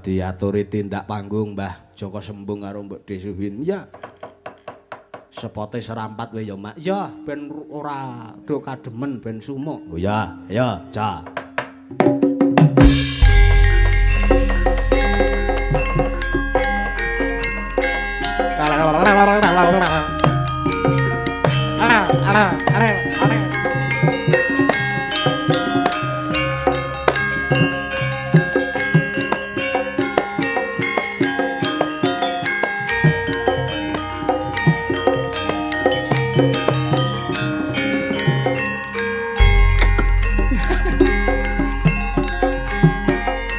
diaturi tindak panggung Mbah Joko Sembung karo Mbok Desuhin. Ya. Sepote serampat wae ya, Mak. Ya, ben ora do kademen ben sumuk. Oh ya, ya, ja.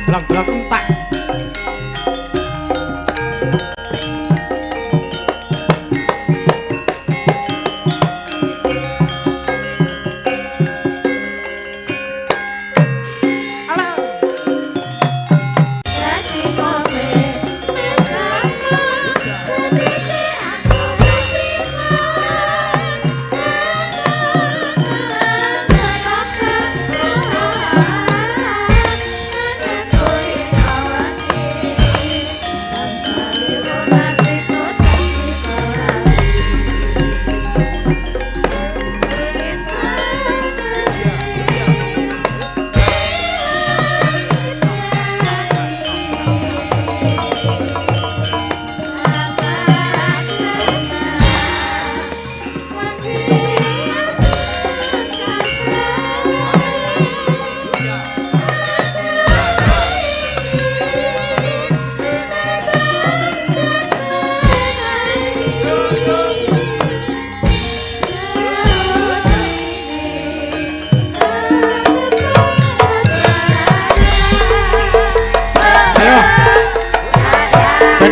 Delok-delok entak.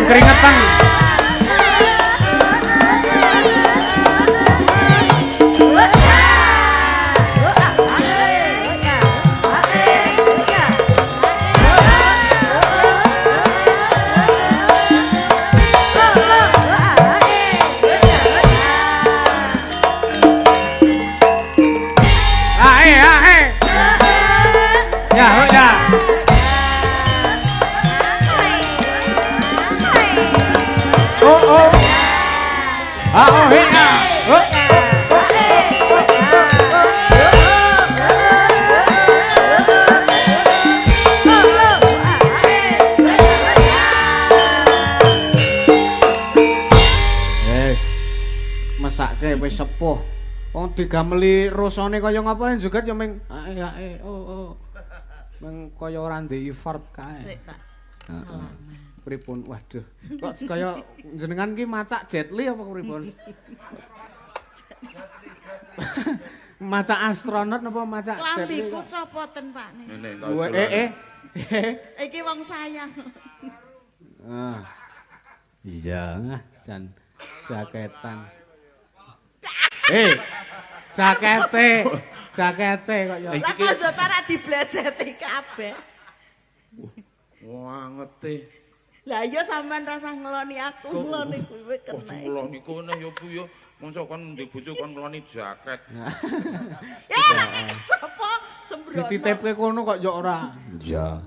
Keringetan. Mesake wis sepuh. Wong digameli rasane kaya ngapa joget ya ming ae oh. Ming kaya ora ndek effort kae. Sik tak. Salaman. Pripun? Waduh. Kok kaya jenengan ki macak Jet Li apa pripun? Macak astronot napa macak Jet Li? Klambiku copoten, Pak. Iki wong sayang. Iya, jan jaketan. Jakete kok ya. Lah kok ora diblejeti kabeh. Wah, ngete. Lah iya sampean rasah ngeloni aku, ngeloni kuwi kena. Ngeloni kene ya Bu ya. Mosok kon ndek bojo kon ngeloni jaket. Sopo sembrono. Dititipke kono kok ya ora. Iya.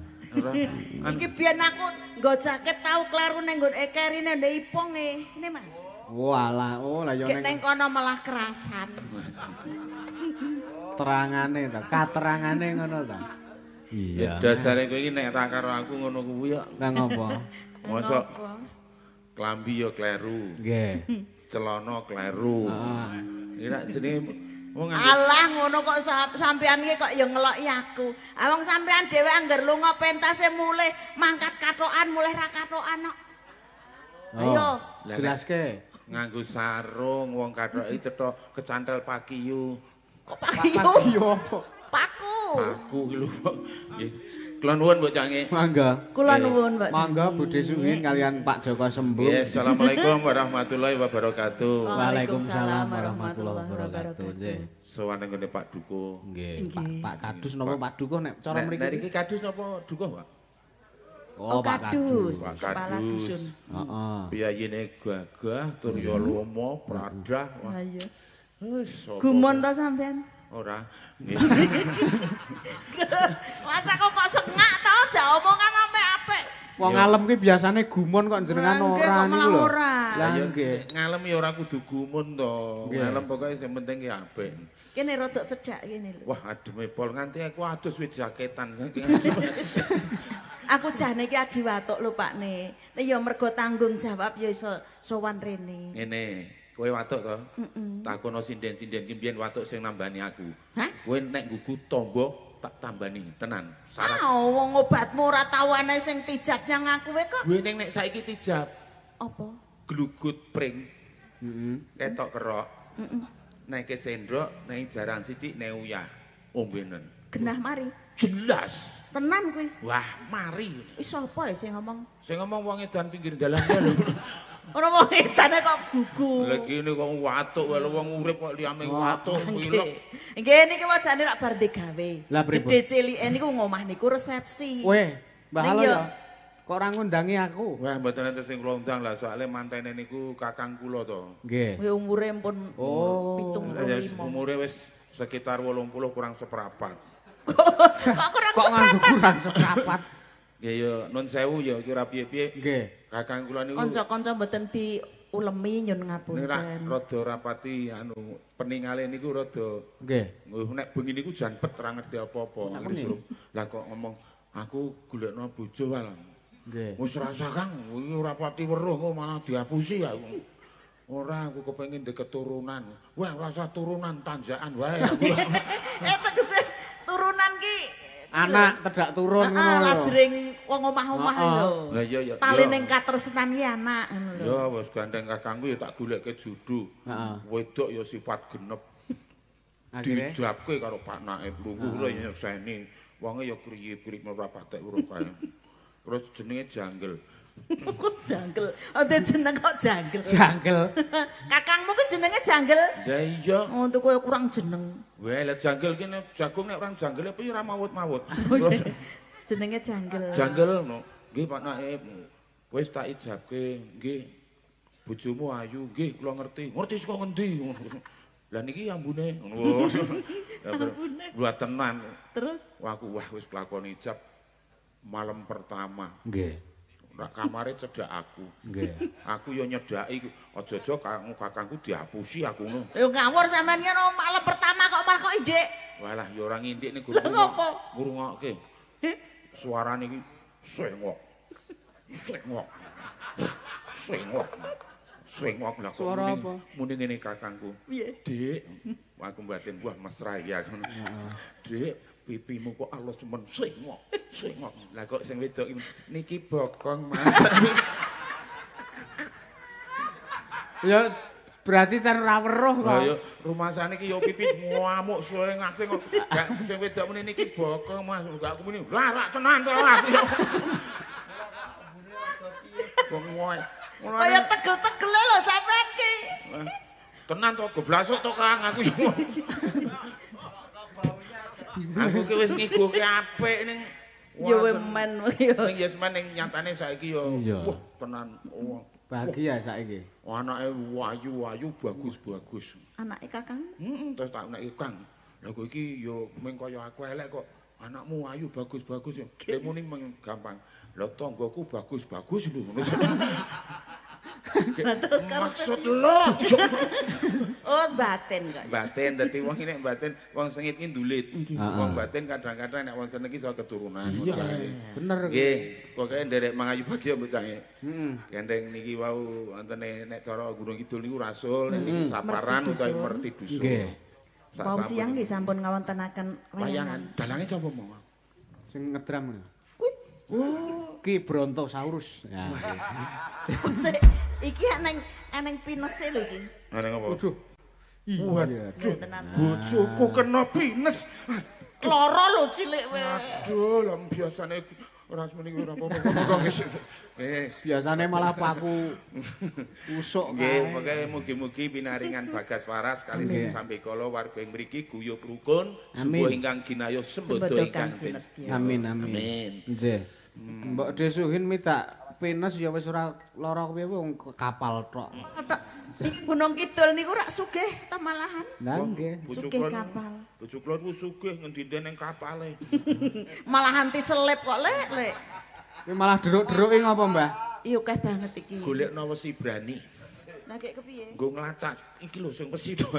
Iki biyen aku nggo jaket tau kleru ning nggon ekerine ndek iponge. Ini Mas. Walah, lah ya ning kono malah kerasan. Terangane ta, katerangane ngono ta. Iya. Dasare kowe iki nek ra karo aku ngono kuwi ya. Nang apa? Mosok klambi ya kleru. Nggih. Celana kleru. Heeh. Nek jenenge wong alah ngono kok sampean iki kok ya ngeloki aku. Ah wong sampean dhewe angger lunga pentase mulih mangkat katokan mulih ra katokan kok. Ayo, jelaske. Nganggo sarung wong kathoke cetha kecantel pakiyu. Kok pakiyu? Pakiyu apa? Paku. Paku iki lho. Nggih. Kula nuwun Mbok Cange. Mangga. Kula nuwun, Mbak. Mangga Budhe Suwin kalian Pak Joko Sembung. Yes, assalamualaikum warahmatullahi wabarakatuh. Waalaikumsalam warahmatullahi wabarakatuh. Nggih. Sowan nggone Pak Dukuh. Nggih, Pak Kadus napa Pak Dukuh nek cara mriki? Nek iki Kadus napa Dukuh, Pak? Oh, Pak Kadus. Pak Kadus. Heeh. Piyayene gagah tur ya lomo, pradah. Wah iya. Wis Gumon ta sampean? Ora. Masa kok sengak ta, aja omongan apik-apik. Wong ngalem ki biasane gumun kok jenengan ora niku lho. Lah ya ngalem ya ora kudu gumun to. Ngalem pokoke sing penting ki apik. Kene rodok cedhak kene lho. Wah, ademe pol nganti aku adus wis jaketan saking. Aku jane iki adi watuk lho Pakne. Nek ya mergo tanggung jawab ya iso sowan rene. Ngene, kowe watuk to? Takono sinden-sinden ki mbiyen watuk sing nambani aku. Hah? Kowe nek gugu tombo tak tambani tenan. Syarat. Wong obatmu ora tau ana sing tijab nyang aku kok. Gue nek saiki tijab. Apa? Glugut pring. Ketok kerok. Nek sendrok, nek jarang sithik nek uyah. Ombenen. Genah mari. Jelas. Tenan kuwi. Wah, mari. Wis sapa ya sing ngomong? Sing ngomong wong edan pinggir dalan lho. Ora wong edane kok gugu. Lah kene kok watuk wae wong urip kok liyane watuk pilek. Nggih niki wajane rak bar gawe. Lah pripun? Gedhe cilike niku ngomah niku resepsi. Weh, Mbah Halo ya. Kok ora ngundangi aku? Wah, mboten enten sing kula undang lah, soalnya mantene niku kakang kula to. Nggih. Kuwi umure pun 75. Umure wis sekitar 80 kurang seprapat. Kok nganggo kurang seprapat? Nggih ya nun sewu ya kira piye-piye. Nggih. Kakang kula niku kanca-kanca mboten diulemi nyun ngapunten. Rada rapati anu peningale niku rada nggih. Nek bengi niku jan pet ora ngerti apa-apa. Lah kok ngomong aku golekno bojo wae. Nggih. Wis rasa Kang, iki ora pati weruh kok malah diapusi aku. Ora aku kepengin ndek keturunan. Wah, rasa turunan tanjakan wae aku. Tegese turunan ki anak tedak turun ngono lho. Lajring wong omah-omah lho. Lah iya ya. Tali ning katresnan ki anak ngono lho. Ya wis gandeng kakangku ya tak golekke judu. Wedok ya sifat genep. Akhire dijabke karo panake plungguh lho ya nyekseni. Wonge ya kriyip-kriyip ora patek weruh kae. Terus jenenge Janggel. Kok Janggel? Ade jeneng kok Janggel. Janggel. Kakangmu ki jenenge Janggel. Lah iya. Untuk kowe kurang jeneng. Wah, lah Janggel ki jagung nek orang Janggel apa ya ora mawut-mawut. Terus jenenge Janggel. Janggel no. Nggih Pak Naib. Wis tak ijabke, nggih. Bojomu ayu, nggih kula ngerti. Ngerti saka ngendi? Lah niki ambune. Buat tenan. Terus Aku wah wis kelakon ijab malam pertama. Nggih. Rak kamare cedhak aku. Nggih. Aku yo nyedhaki aja-aja kakangku diapusi aku ngono. yo ngawur sampean ki malam pertama kok malah kok indik. Walah yo ora ngindik niku ngrungokke. Suarane iki sengok. Sengok. Sengok. Sengok lah kok. Suara apa? Muni ngene kakangku. Piye? Dik, aku batin buah mesra ya ngono. Dik, pipimu kok alus men sengok. Sengok. Lah kok sing wedok niki bokong Mas. Ya berarti can ora weruh kok. Lah ya rumah sana iki ya pipi ngamuk sengak-seng kok. Gak sing wedok muni niki bokong Mas. Gak aku muni. Lah rak tenan to aku. Wong ngoe. Kaya tegel-tegele lho sampean ki. Tenan to goblasuk to Kang aku. Aku ki wis ngiguhke apik ning Yo men yo. ning Yesman ning nyatane saiki yo wah tenan. Bahagia saiki. Anake wayu-wayu bagus-bagus. Anake Kakang? Terus tak nek Kang. Lah kok iki yo mung kaya aku elek kok. Anakmu ayu bagus-bagus. Dek muni gampang. Lah tanggoku bagus-bagus lho. Terus karo maksud lo. Oh, batin kok. Batin dadi wong nek batin wong sengit ki ndulit. Wong batin kadang-kadang nek wong seneng ki iso keturunan. Iya, bener. Nggih, pokoke nderek mangayu bagya bocahe. Gendeng niki wau wonten nek cara Gunung Kidul niku rasul, nek niki saparan utawi merti dusun. Nggih. Wau siang nggih sampun ngawontenaken wayangan. Dalange sapa mau? Sing ngedram ngono. Ki Brontosaurus. Ya. Iki eneng pinese lho iki. Ana apa? Waduh. Waduh. Bojoku kena pines. Kloro lho cilik wae. Aduh, lha biasane ora semene ora apa-apa. Biasane malah paku usuk Nggih, pokoke mugi-mugi pinaringan Bagas Waras kali sampe kala warga ing mriki guyub rukun, sebuah ingkang ginayuh sembodo ingkang tinestya. Amin amin. Nggih. Mbok Desuhin minta penes ya wis ora lara piye wong kapal tok. Gunung Kidul niku rak sugih ta malahan. Lah nggih. Sugih kapal. Bojo kula ku sugih ngendi-endi ning kapale. Malahan ti selip kok lek. Kuwi malah deruk-deruke ngapa, Mbah? Iya akeh banget iki. Golekno wesi brani. Lah kek kepiye? Nggo nglacak iki lho sing wesi to.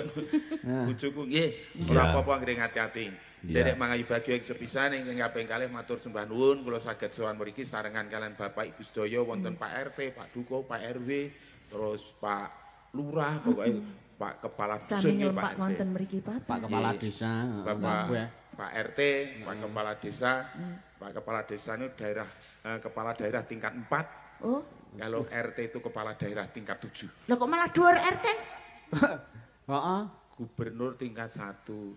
Bojoku nggih, ora apa-apa anggere ngati-ati. Derek mangayu bagyo ing sepisan ingkang kaping kalih matur sembah nuwun kula saged sowan mriki sarengan kalian Bapak Ibu sedaya wonten Pak RT, Pak Dukuh, Pak RW, terus Pak Lurah, pokoke Pak Kepala Sami Dusun nyelpak Pak wonten mriki Pak. Pak Kepala Desa. Pak RT, Pak Kepala Desa. Pak Kepala Desa ini daerah kepala daerah tingkat 4. Oh. Kalau RT itu kepala daerah tingkat 7. Lah kok malah dhuwur RT? Heeh. Gubernur tingkat 1.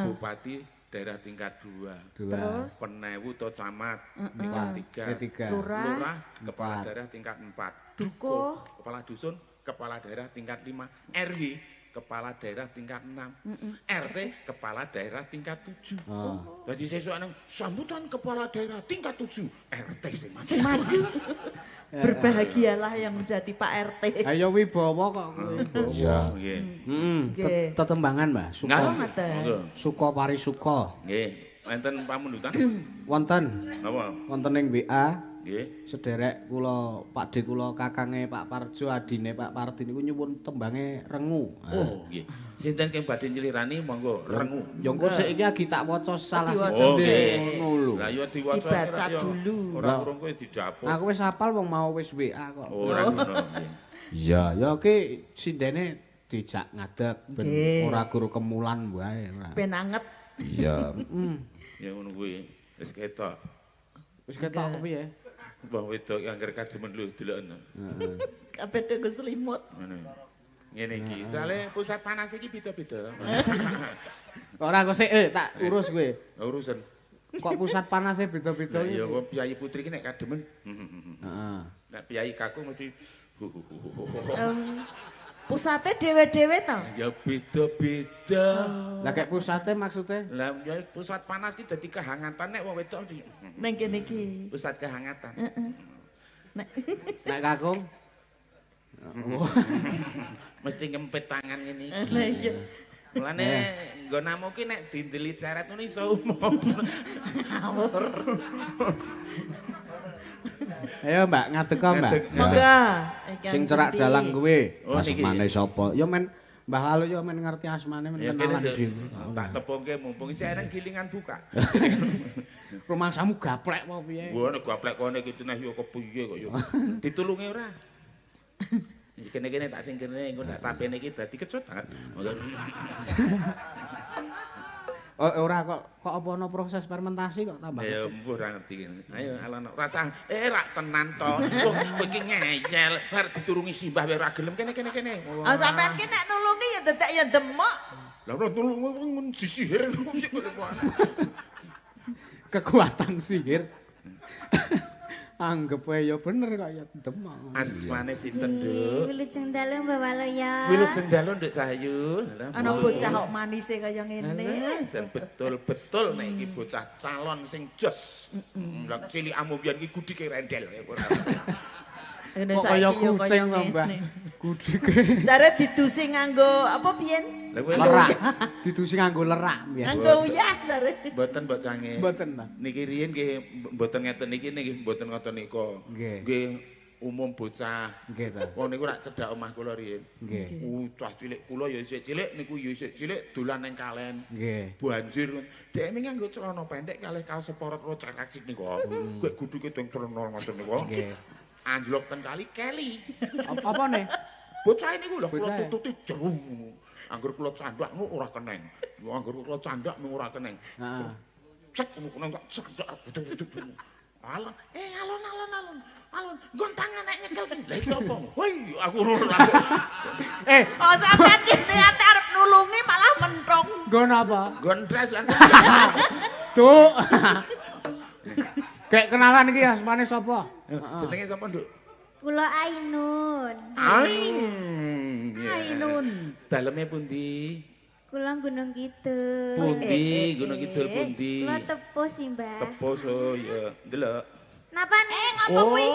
Bupati daerah tingkat 2. Terus Penewu atau camat tingkat 3. Lurah Kepala daerah tingkat 4. Dukuh Kepala dusun kepala daerah tingkat 5. RW kepala daerah tingkat 6. RT kepala daerah tingkat 7. Jadi sesuk nang sambutan kepala daerah tingkat 7. RT sing maju. Berbahagialah yang menjadi Pak RT. Ayo wibawa kok kowe. Iya, nggih. Tetembangan, Mbah. Suka parisuka. Nggih. Wonten pamundutan? Wonten. Napa? Wonten ing WA. Nggih. Sederek kula Pakde kula kakange Pak Parjo adine Pak Pardi niku nyuwun tembange Rengu. Oh, nggih. Sinten kang badhe nyelirani monggo Rengu. Ya engko sik iki lagi tak waca salah siji. ngono lho. Lah ya diwaca dibaca dulu. Ora urung kowe didapuk. Aku wis hafal wong mau wis WA kok. Ora ngono. Iya, ya ki sindene dijak ngadeg ben ora guru kemulan wae ora. Ben anget. Iya. Ya ngono kuwi. Wis ketok. Wis ketok piye? Mbah wedok angger kademen lho deloken. Heeh. Kabeh dhewe selimut. Ngene. Ngene iki. Soale pusat panas iki beda-beda. Ora kok sik tak urus kowe. Urusan. Kok pusat panasnya beda-beda Ya kok Piyayi Putri ki nek kademen. Heeh. Nek Piyayi Kakung mesti Pusate dhewe-dhewe to? ya beda-beda. Lah kayak pusatnya maksudnya? Lah ya pusat panas ki dadi kehangatan nek wong wedok iki. Nang kene iki. Pusat kehangatan. Nek kakung? Mesti ngempet tangan ngene iki. Lah iya. Mulane nggonamu ki nek dindelit seret ngono iso umum. Ayo Mbak, ngadeg kok Mbak. Monggo. Sing cerak dalang kuwi. Oh, niki. Asmane sapa? Ya men Mbah Lalu ya men ngerti asmane men Ya kenalan kene dhewe. tak tepungke mumpung isih eneng gilingan buka. Rumangsamu gaplek apa piye? Wah nek gaplek kene iki neh yo kepiye kok yo. Ditulungi ora? Kene-kene tak singkirne engko ndak tapene iki dadi kecut banget. Oh ora kok apa ana proses fermentasi kok tambah. Ya mbuh ora ngerti kene. Ayo alon rasa rak tenan to. Kowe iki ngeyel, arep diturungi simbah wae ora gelem kene. Ah sampean ki nek nulungi ya dadak ya demok. Lah ora tulung men disihir. Kekuatan sihir. Anggep wae ya bener kok ya demok. Asmane sinten, Nduk? Wilujeng dalu Mbak Waloya. Wilujeng dalu Nduk Cahyu. Ana bocah kok manise kaya ngene. Sen betul-betul nek iki bocah calon sing jos. Lah cilik amu biyen iki gudike rendel ora. Ngene Kok kaya kucing to, Mbah. Gudike. Jare didusi nganggo apa biyen? Lerak. Didusi nganggo lerak piye. Nganggo uyah jare. Mboten mbok cange. Mboten ta. Niki riyen nggih mboten ngeten niki nggih mboten ngoten nika. Nggih umum bocah. Nggih ta. Wong niku rak cedhak omah kula riyen. Nggih. Cah cilik kula ya isih cilik niku ya isih cilik dolan ning kalen. Nggih. Banjir. Dhek nganggo celana pendek kalih kaos seporot ro cakak niku. Kuwi guduke teng celana ngoten niku. Nggih. Anjlok ten kali keli. Apa nih? Bocah niku lho kula tututi jerung. Anggur kula candakmu ora keneng. Anggur kula candakmu ora keneng. Heeh. Cek ngono tak cedak betul-betul. Alon, alon. Alon, gontangan nek nyekel. Lah iki opo? Woi, aku ora langsung. Oh sampean ki niate arep nulungi malah menthong. Nggon apa? Gondres langsung. Tuh. Kayak kenalan iki asmane sapa? Jenenge sapa, Nduk? Kula Ainun. Ainun. Daleme pundi? Kula Gunung Kidul. Pundi? Gunung Kidul pundi? Kula Tepus sih, Mbah. Tepus oh ya. Ndelok. Napa nih ngopo kuwi?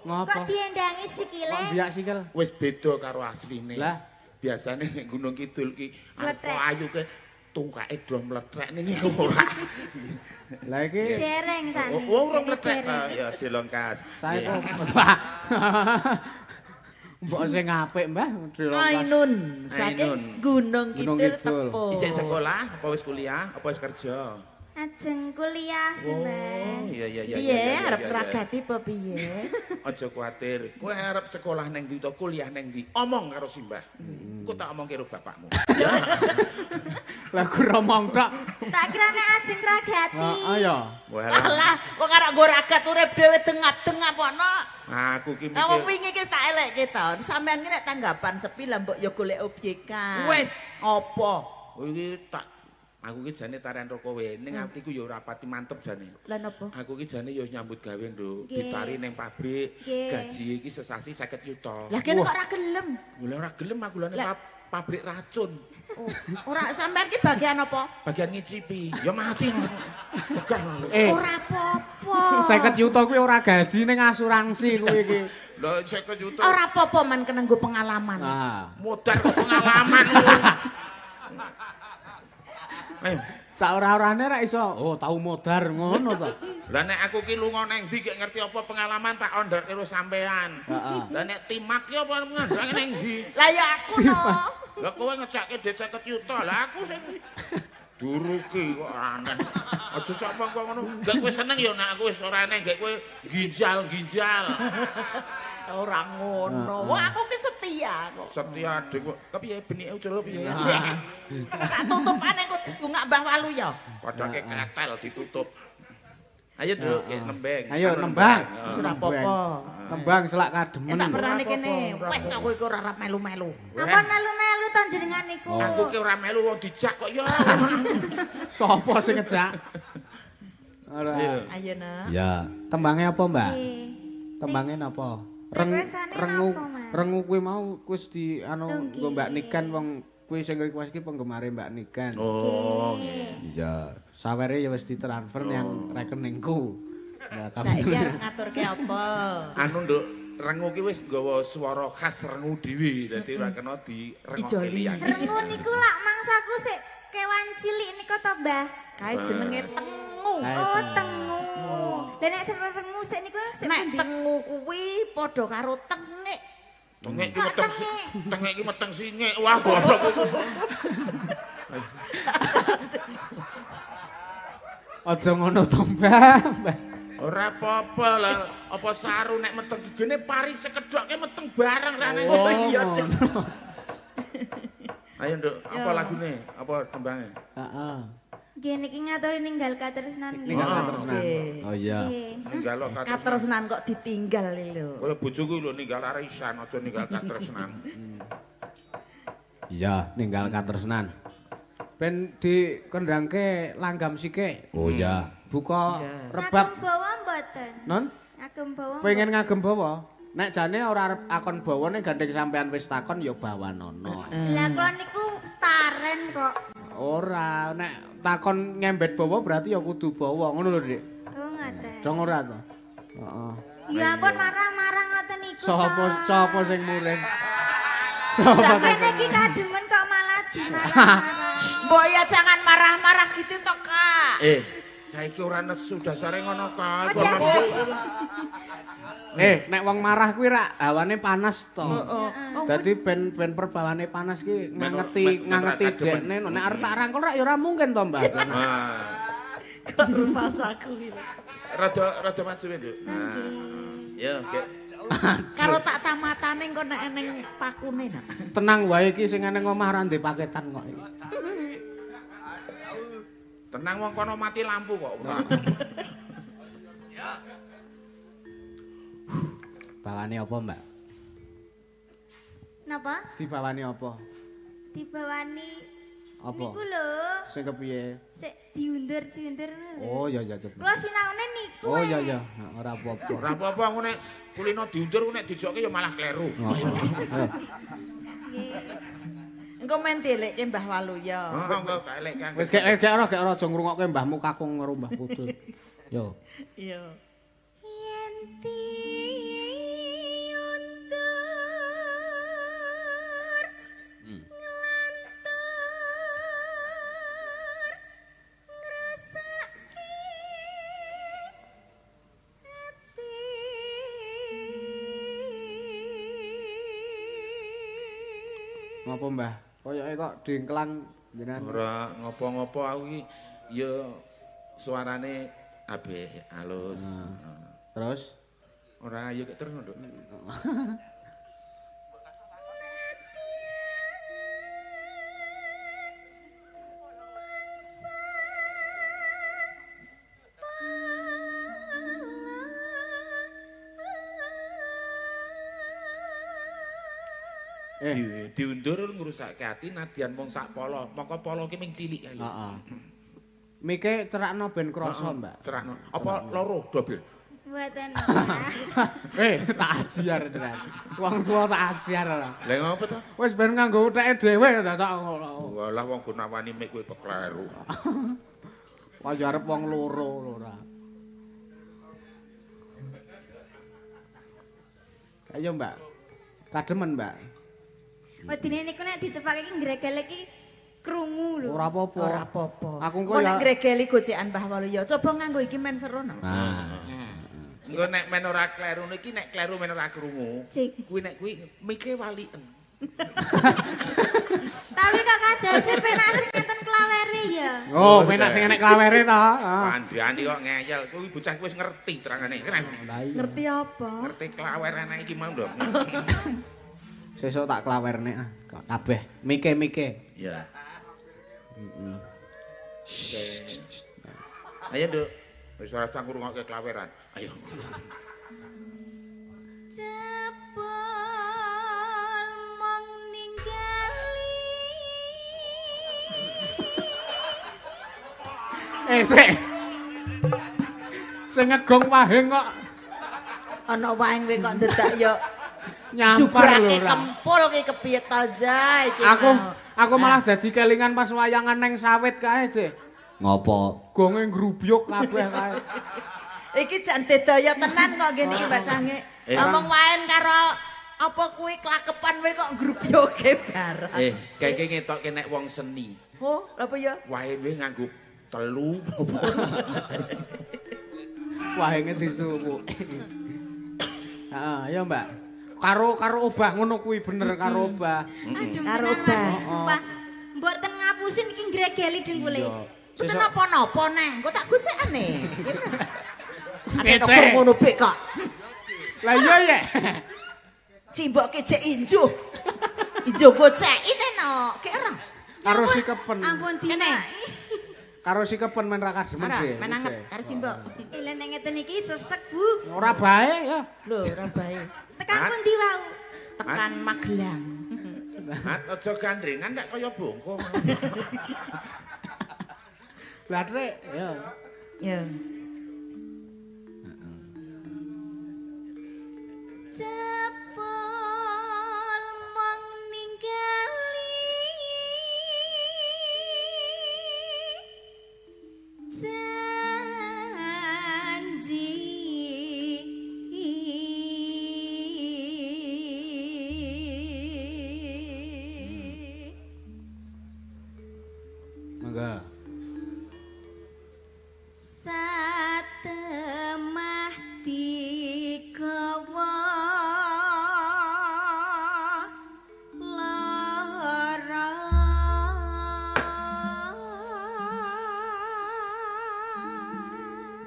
Ngopo? Kok diendangi sikile? Biak sikil. Wis beda karo asline. Lah, biasane nek Gunung Kidul ki ayu ke tungkake do mlethek ning iku ora. Lah iki Dereng sane. Urung mlethek ya silongkas. saya kok mbok sing apik Mbah. Ainun saking Gunung Gunung Kidul Kidul. Tepo. Isih sekolah apa wis kuliah apa wis kerja? Ajeng kuliah Simbah. Iya. Piye arep ngragati apa piye? Aja kuwatir. Kowe arep sekolah neng ndi utawa kuliah neng ndi? Omong karo Simbah. Ku tak omong karo bapakmu. Lah ngomong tok. Tak kira nek ajeng ragati. Heeh ya. Walah, Alah, kok arek nggo ragat urip dhewe dengap-dengap ono. aku ki Aku mikir. wingi ki tak elekke to. Sampeyan ki nek tanggapan sepi lah mbok ya golek objekan. Wes. Apa? Oh iki tak aku ki jane tarian roko wae. Ning atiku ya ora pati mantep jane. Lah napa? Aku ki jane ya nyambut gawe, Nduk. Nggih. Ditari ning pabrik. Nggih. Gaji iki sesasi 50 juta. Lah kene kok ora gelem? Lah ora gelem aku lho ning Lah. pabrik racun. Oh, ora sampeyan ki bagian apa? Bagian ngicipi. Ya mati. Megah. Ora apa-apa. 50 juta kuwi ora gaji ning asuransi kuwi iki. Lah 50 juta. Ora apa-apa man kena nggo pengalaman. Ah. Modar kok pengalaman. Ayo. Saora-orane ra iso, oh tau modar ngono to. Lah nek aku ki lunga nang ndi gek ngerti apa pengalaman tak ondar karo sampean. Heeh. Lah nek timat ki apa ngandang nang ndi? Lah ya aku no. Lah kowe ngecake dhuwit 50 juta. Lah aku sing duruki kok aneh. Aja sok kok ngono. Gek kowe seneng ya nek aku wis ora eneng gek kowe ginjal-ginjal. Ora ngono. Wah aku ki setia kok. Setia adik kok. Kepiye benike ucul piye? Tak tutupane kok bunga Mbah Walu ya. Padake ketel ditutup. Ayo Nduk, nembeng. Ayo Anu nembang. Wis ora apa-apa. Nembang selak kademen. Tak berani kene. Wes tok kowe ora arep melu-melu. Ampun melu-melu to jenengan niku. Aku ki ora melu wong dijak kok ya. Sapa sing ngejak? Ora. Ayo no. Ya, tembange apa, Mbak? Nggih. Tembange napa? Requesane Rengu napa, Mas? rengu kuwi mau wis di anu Tunggi. nggo Mbak Nikan wong kuwi sing request ki penggemare Mbak Nikan. Oh, Iya, sawere ya wis ditransfer yang rekeningku. Ya, Saiki arep ngaturke apa? anu Nduk, rengu ki wis nggawa swara khas rengu dhewe. Dadi ora kena Ijoli. direngokne. Rengu niku lak mangsaku sik kewan cilik nika to, Mbah. Kae jenenge tengu. Oh, tengu. Lah nek rengu sik niku sik Nek pundi? tengu kuwi padha karo tengik. Tengek ki Kok meteng tengek? tengek ki meteng singek. Wah, goblok. aja ngono to, Mbak. Ora apa-apa lah. Apa saru nek meteng gigene pari sekedhoke meteng bareng rane. Oh, Iya, Dik. ngono. Ayo Nduk, apa lagune? Apa tembange? Heeh. Nggih niki ngaturi ninggal katresnan nggih. Ninggal katresnan. Oke. Oh iya. Nggih. Ninggalo katresnan. Katresnan kok ditinggal lho. Kaya bojoku lho ninggal arisan aja ninggal katresnan. Iya, ninggal katresnan. Ben dikendangke langgam sike. Oh iya. Buka rebab. Ngagem bawa mboten? Non? Ngagem bawa. Pengen ngagem bawa. Nek jane ora arep akon bawa ning gandeng sampean wis takon ya bawanono. Lah kula niku taren kok. Ora, nek takon ngembet bawa berarti ya kudu bawa, ngono lho, Dik. Oh ngoten. Dong ora to? Heeh. Ya ampun marah-marah ngoten niku to. Sapa sing muring? Sapa Sampai niki kademen kok malah dimarah-marah. Mbok ya jangan marah-marah gitu to, Kak. Kaiki ora nesu dasare ngono kae. Nek wong marah kuwi ra hawane panas to. Dadi ben perbawane panas ki ngangeti dekne. Nek arep tak rangkul rak ya ora mungkin to, Mbak. Kok rumah saku iki. Rada maju Nduk. Ya, Kek. Karo tak tamatane kok nek eneng pakune nak. Tenang wae iki sing nang omah ra ndek paketan kok. Tenang wong kono mati lampu kok. Bawane apa, Mbak? Napa? Dibawani apa? Dibawani Apa? niku lho. Sing kepiye? Sik diundur. Oh iya iya cepet. Kula sinaune niku. Oh iya iya, ora apa-apa. Ora apa-apa aku nek kulino diundur nek dijokke ya malah kleru. Heeh. Nggih. Engko men dielekke Mbah Walu ya. Heeh, kok elek kan. Wis gek ora aja ngrungokke mbahmu kakung karo Mbah Kudus. Yo. Iya. Yen diundur Ngapa Mbah? Koyoke kok dingklang jenengan. Ora ngopo-ngopo aku iki ya suarane apik, halus. Terus Ora ayo terus Nduk. Diundur ngrusakke ati nadyan mung sak polo. Mongko polo ki ming cilik ae. Heeh. Mike cerakno ben krasa, Mbak. Cerakno. Apa loro dobel? Mboten. Tak ajar tenan. Wong tua tak ajar ora. Lah ngopo to? Wis ben nganggo utheke dhewe tak ngono. Walah wong gunawani mik kowe pekleru. Kaya arep wong loro ora. Ayo, Mbak. Kademen, Mbak. Wedine niku nek dicepake iki ngregel iki krungu lho. Ora apa-apa. Ora apa-apa. Aku engko Kok ya nek ngregeli gocekan Mbah Waluya, coba nganggo iki men serono. Engko nek men ora kleru niki nek kleru men ora krungu. Cik. Kuwi nek kuwi mike walien. Tapi kok kadose penak sing ngenten klawere ya. Oh, penak sing enek klawere ta. Pandani kok ngeyel. Kuwi bocah wis ngerti terangane. Ngerti apa? Ngerti klawer anak iki mau ndok. Sesuk tak klawerne kabeh. Mike. Ya. Ayo, Nduk. Wis ora sang ngrungokke klaweran. Ayo. Jebul mong ninggali. Sik. Sing ngegong waheng kok Ana wae kowe kok ndedak ya nyampar lho jubrake ora. kempul ki kepiye to Zai iki. Aku malah dadi kelingan pas wayangan neng sawit kae, Cih. Ngopo? Gonge ngrubyuk kabeh kae. Iki jan dedaya tenan kok ngene iki Mbak Cange. Ngomong wae karo apa kuwi klakepan kowe kok ngrubyuke barang. Kayake ngetokke nek wong seni. Oh, apa ya? Wae kowe nganggo telu. Wahenge disuwuk. Heeh, ya Mbak. Karo obah ngono kuwi bener karo obah. Aduh, Karo tenan Mas, Mbah. sumpah. Mboten ngapusin iki ngregeli dengkule. Mboten napa-napa neh, engko tak gocekane. Ada Kece. nokor ngono bek kok. Lah iya ya. Cimboke cek injo. Injo goceki teno, ki ora. Karo sikepen. Ampun Kene. dina. Karo sikepen men ra kademen Ora, sih. menanget karo simbok. Lah nek ngeten iki sesek, Bu. Ora bae ya. Lho, ora bae. Tekan pundi wau? Tekan Magelang. Mat aja gandrengan ndak kaya bongko. Lah Trek, ya. Ya. Jebul mong ninggali. Janji. Mangga. Satemah digawa lara.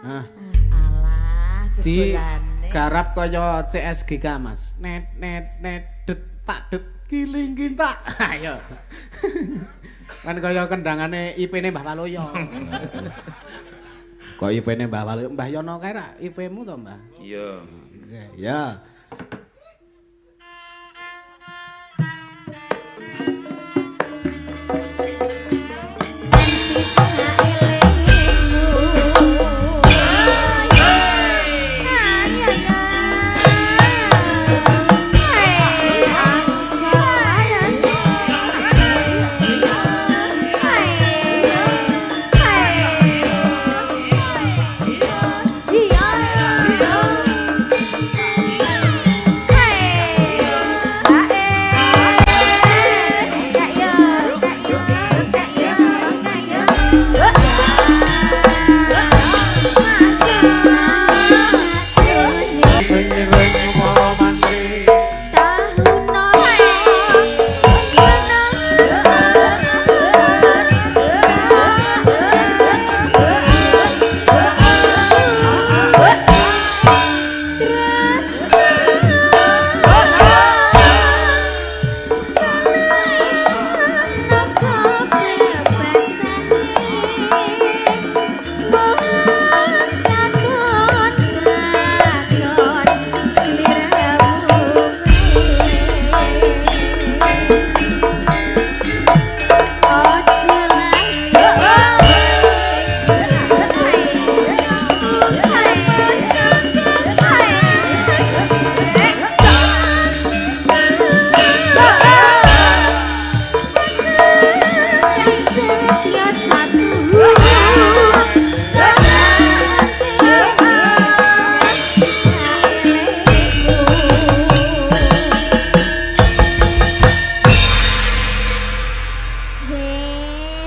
Alah, Di jebulane. garap kaya CSGK Mas. Net det tak det kiling kintak. Ayo. Kan kaya kendangane IP-ne Mbah Waluya. Kok IP-ne Mbah Waluya, Mbah Yono kae ra IP-mu to, Mbah? Iya. Ya. Bisa elingmu. Hey.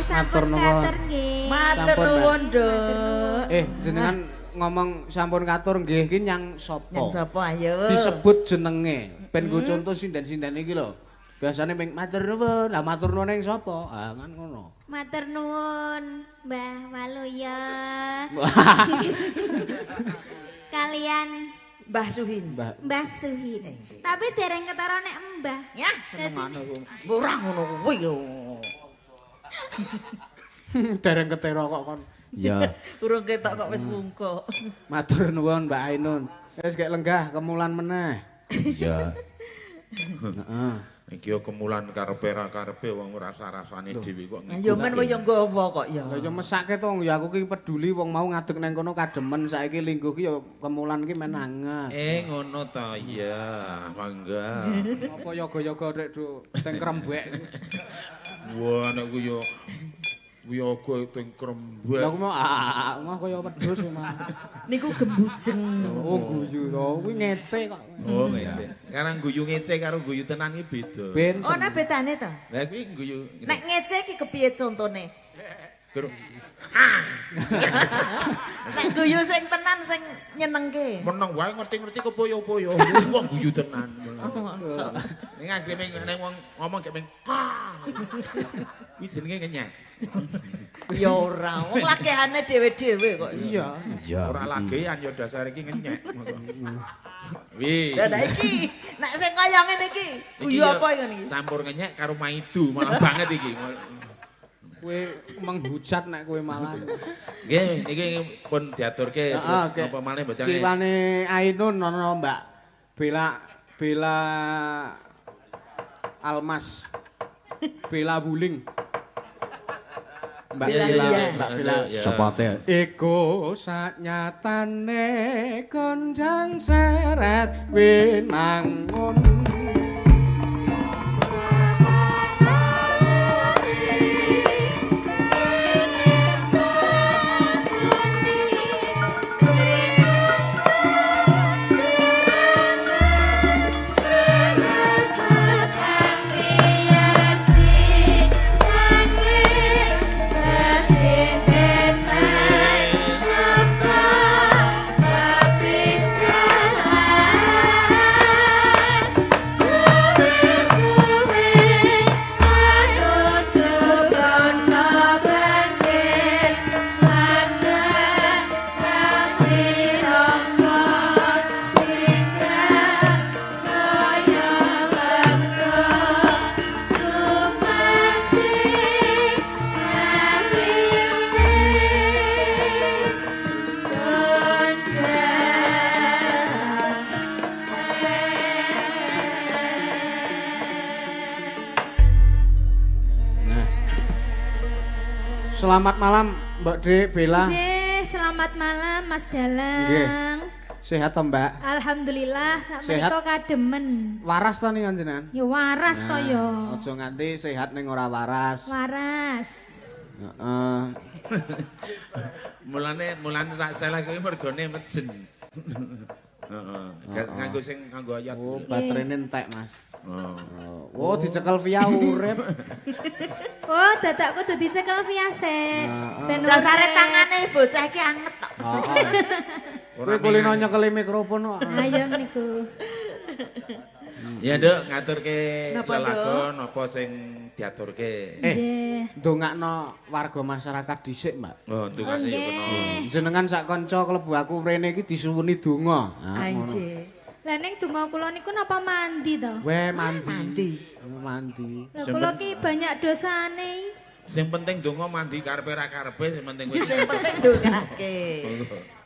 sampun katur nggih. Matur Sampun, Mbak. nuwun, Dok. Jenengan ngomong sampun katur nggih iki nyang sapa? Yang sapa ayo? Disebut jenenge. Ben go contoh sinden-sinden iki lho. Biasane ping matur nuwun. Lah matur nuwun ning sapa? Ah kan ngono. Matur nuwun Mbah Waluya. Kalian Mbah Suhin. Mbah Suhin. Tapi dereng ketara nek Mbah. Ya, senengane ku. Ora ngono kuwi yo. Dereng ketera kok kon. Ya. Urung ketok kok wis mungkuk. Matur nuwun Mbak Ainun. Wis gek lenggah kemulan meneh. Iya. Heeh. Iki yo kemulan karepe wong ora rasa-rasane dhewe kok. Ya men kowe yo nggawa kok ya. Lah yo mesake to ya aku ki peduli wong mau ngadeg nang kono kademen saiki lingguh ki yo kemulan ki men anget. Ngono ta. Iya, mangga. Apa yoga-yoga rek do teng krembek. Wah, nek ku yo wiyaga teng krembek. Lah aku mau kaya wedhus mah. Niku gembujeng. Oh guyu to, kuwi ngece kok. Oh, ngece. Karang guyu ngece karo guyu tenan iki beda. Benten. Oh, ana betane to? Lah kuwi guyu. Nek ngece iki kepiye contone? Gur. Nek guyu sing tenan sing nyenengke. Meneng wae ngerti-ngerti kepoyo-poyo. Wong guyu tenan. Masa. Ning anggere ning wong ngomong gek ming. Kuwi jenenge ngenyek. Ya ora, wong lakehane dhewe-dhewe kok. Iya. Iya. Ora lagean ya dasar iki ngenyek. Wih. Lah iki, nek sing kaya ngene iki, guyu apa ngene iki? Campur ngenyek karo maidu, malah banget iki. Kowe menghujat nek kowe malah. Nggih, niki pun diaturke terus Oke. apa malih bocange. Kiwane Ainun ana Mbak Bella Almas. Bella Wuling. Mbak Bella, Bella, iya. Mbak Bella. Sepate. Iku saknyatane konjang seret winangun. Selamat malam Mbak Dre, Bella. Nggih, selamat malam Mas Dalang. Nggih. Sehat to, Mbak? Alhamdulillah, Sehat? menika kademen. Waras to nih jenengan? Ya waras to ya. Aja nganti sehat ning ora waras. Waras. Heeh. Mulane tak salah kuwi mergone mejen. Heeh. Nganggo sing nganggo ayat. Oh, baterainya entek, Mas. Oh. Oh, dicekel via urip. Oh, dadak kudu dicekel via sik. Ben Dasare urip. tangane bocah iki anget tok. Kowe kulino nyekeli mikrofon kok. Ayo niku. Ya, Nduk, ngaturke Napa, Nduk? lelagon apa sing diaturke. Nggih. Ndongakno warga masyarakat dhisik, Mbak. Oh, ndungane yo kena. Jenengan sak kanca klebu aku mrene iki disuwuni donga. Ah, ngono. Anjir. Lah ning donga kula niku napa mandi to? Weh mandi. Mandi. Mandi. Lah kula ki banyak dosane. Sing penting donga mandi karepe ra karepe, sing penting kuwi. Sing penting dongake.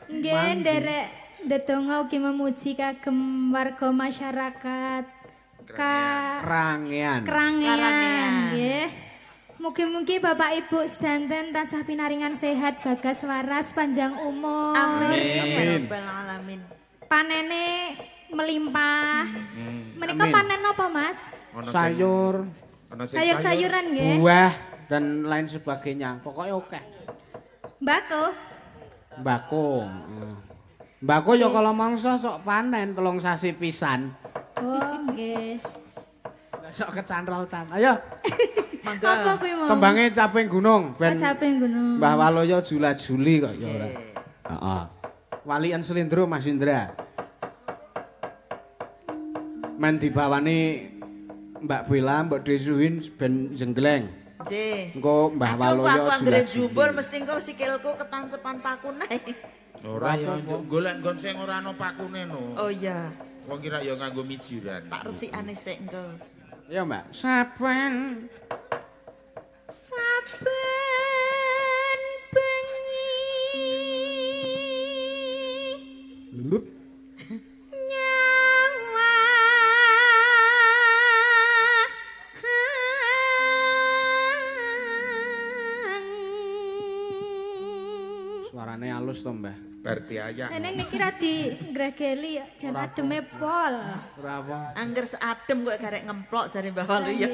Nggih, nderek ndedonga ugi memuji kagem warga masyarakat Rangean. Kerangean nggih. Mugi-mugi Bapak Ibu sedanten tansah pinaringan sehat, bagas waras, panjang umur. Amin. Ya Amin. rabbal alamin. Panene melimpah. Menika Amin. panen apa, Mas? Ana sing- Sayur, ana sing Sayur-sayuran nggih. buah dan lain sebagainya. Pokoknya oke. Mbako. Mbako. Mbako ya kalau mangsa sok panen telung sasi pisan. Oh, nggih. Sok kecantol can. Ayo. Apa kuwi mau? Tembange Caping Gunung ben Caping Gunung. Mbah Waloyo jula-juli kok ya ora. Heeh. Walian Slendro Mas Indra. Men dibawani Mbak Bella, Mbak Desuhin ben jenggleng. Nggih. Engko Mbah Waloyo aku anggere jubul mesti engko sikilku ketancepan pakune. Ora ya golek nggon sing ora ana pakune no. Oh iya. Wong kira ya nganggo mijiran. Tak resikane sik engko. Ya Mbak, saben bengi lup nyawa suarane halus to Mbah. Berarti aja. Eneng niki ra digregeli jan ademe pol. Ora apa. Angger seadem kok garek ngemplok jare Mbah Waluyo.